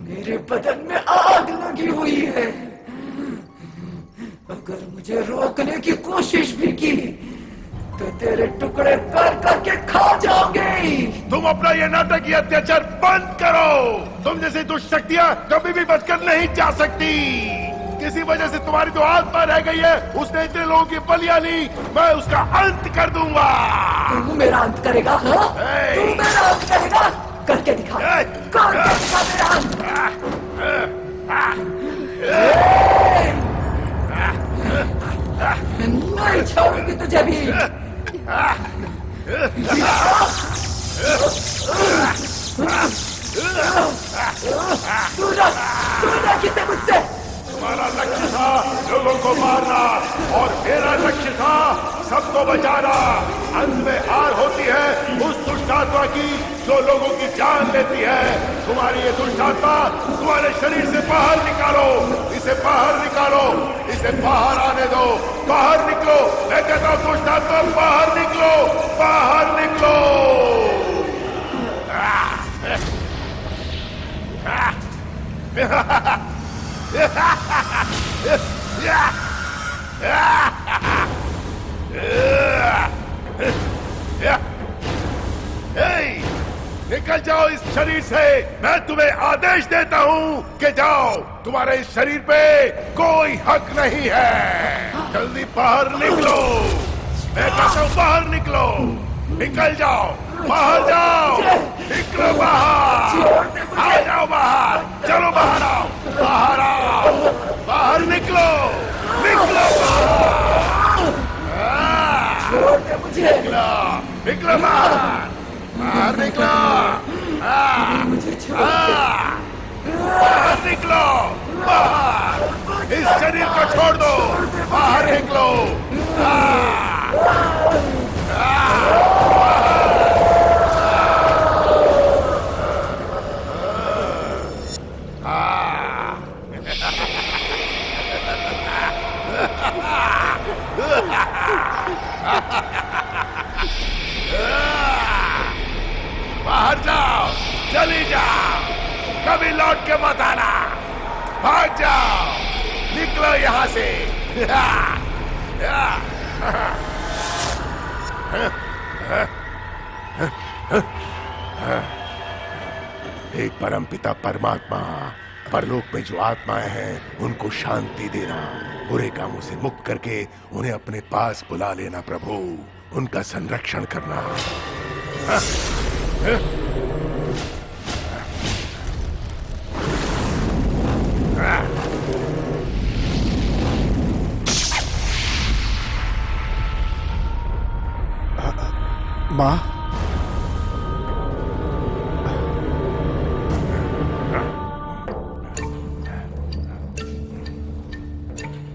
[SPEAKER 15] मेरे बदन में आग लगी हुई है। अगर मुझे रोकने की कोशिश भी की तो तेरे टुकड़े कर करके खा जाओगे।
[SPEAKER 13] तुम अपना ये नाटकीय अत्याचार बंद करो। तुम जैसी दुष्ट शक्तियां कभी भी बचकर नहीं जा सकती। किसी वजह से तुम्हारी जो आत्मा रह गई है, उसने इतने लोगों की बलियां ली, मैं उसका अंत कर दूंगा।
[SPEAKER 15] तू मेरा अंत करेगा? हाँ? तू मेरा अंत करेगा? करके दिखा, करके दिखा मेरा अंत। नहीं छोड़ूंगी तुझे भी। तू किसे मुझसे?
[SPEAKER 13] तुम्हारा लक्ष्य था लोगों को मारना और मेरा लक्ष्य था सबको बचाना। अंत में हार होती है उस दुष्ट आत्मा की जो लोगों की जान लेती है। तुम्हारी ये दुष्ट आत्मा तुम्हारे शरीर से बाहर निकालो, इसे बाहर निकालो, इसे बाहर आने दो। बाहर निकलो, मैं कहता हूँ दुष्ट आत्मा बाहर निकलो, बाहर निकलो। निकल जाओ इस शरीर से। मैं तुम्हें आदेश देता हूँ कि जाओ, तुम्हारे इस शरीर पे कोई हक नहीं है। जल्दी बाहर निकलो, मैं कहता हूँ बाहर निकलो। निकल जाओ, बाहर जाओ, निकलो बाहर, आ जाओ बाहर, चलो बाहर आओ, बाहर आओ, बाहर निकलो, निकलो बाहर, निकलो, निकलो बाहर, बाहर निकलो, बाहर निकलो, बाहर, इस शरीर को छोड़ दो, बाहर निकलो। बाहर जाओ, चली जाओ, कभी लौट के मत आना, भाग जाओ, निकलो यहां से। हे परमपिता परमात्मा, परलोक में जो आत्माएं हैं उनको शांति देना, बुरे कामों से मुक्त करके उन्हें अपने पास बुला लेना प्रभु, उनका संरक्षण करना।
[SPEAKER 3] माँ,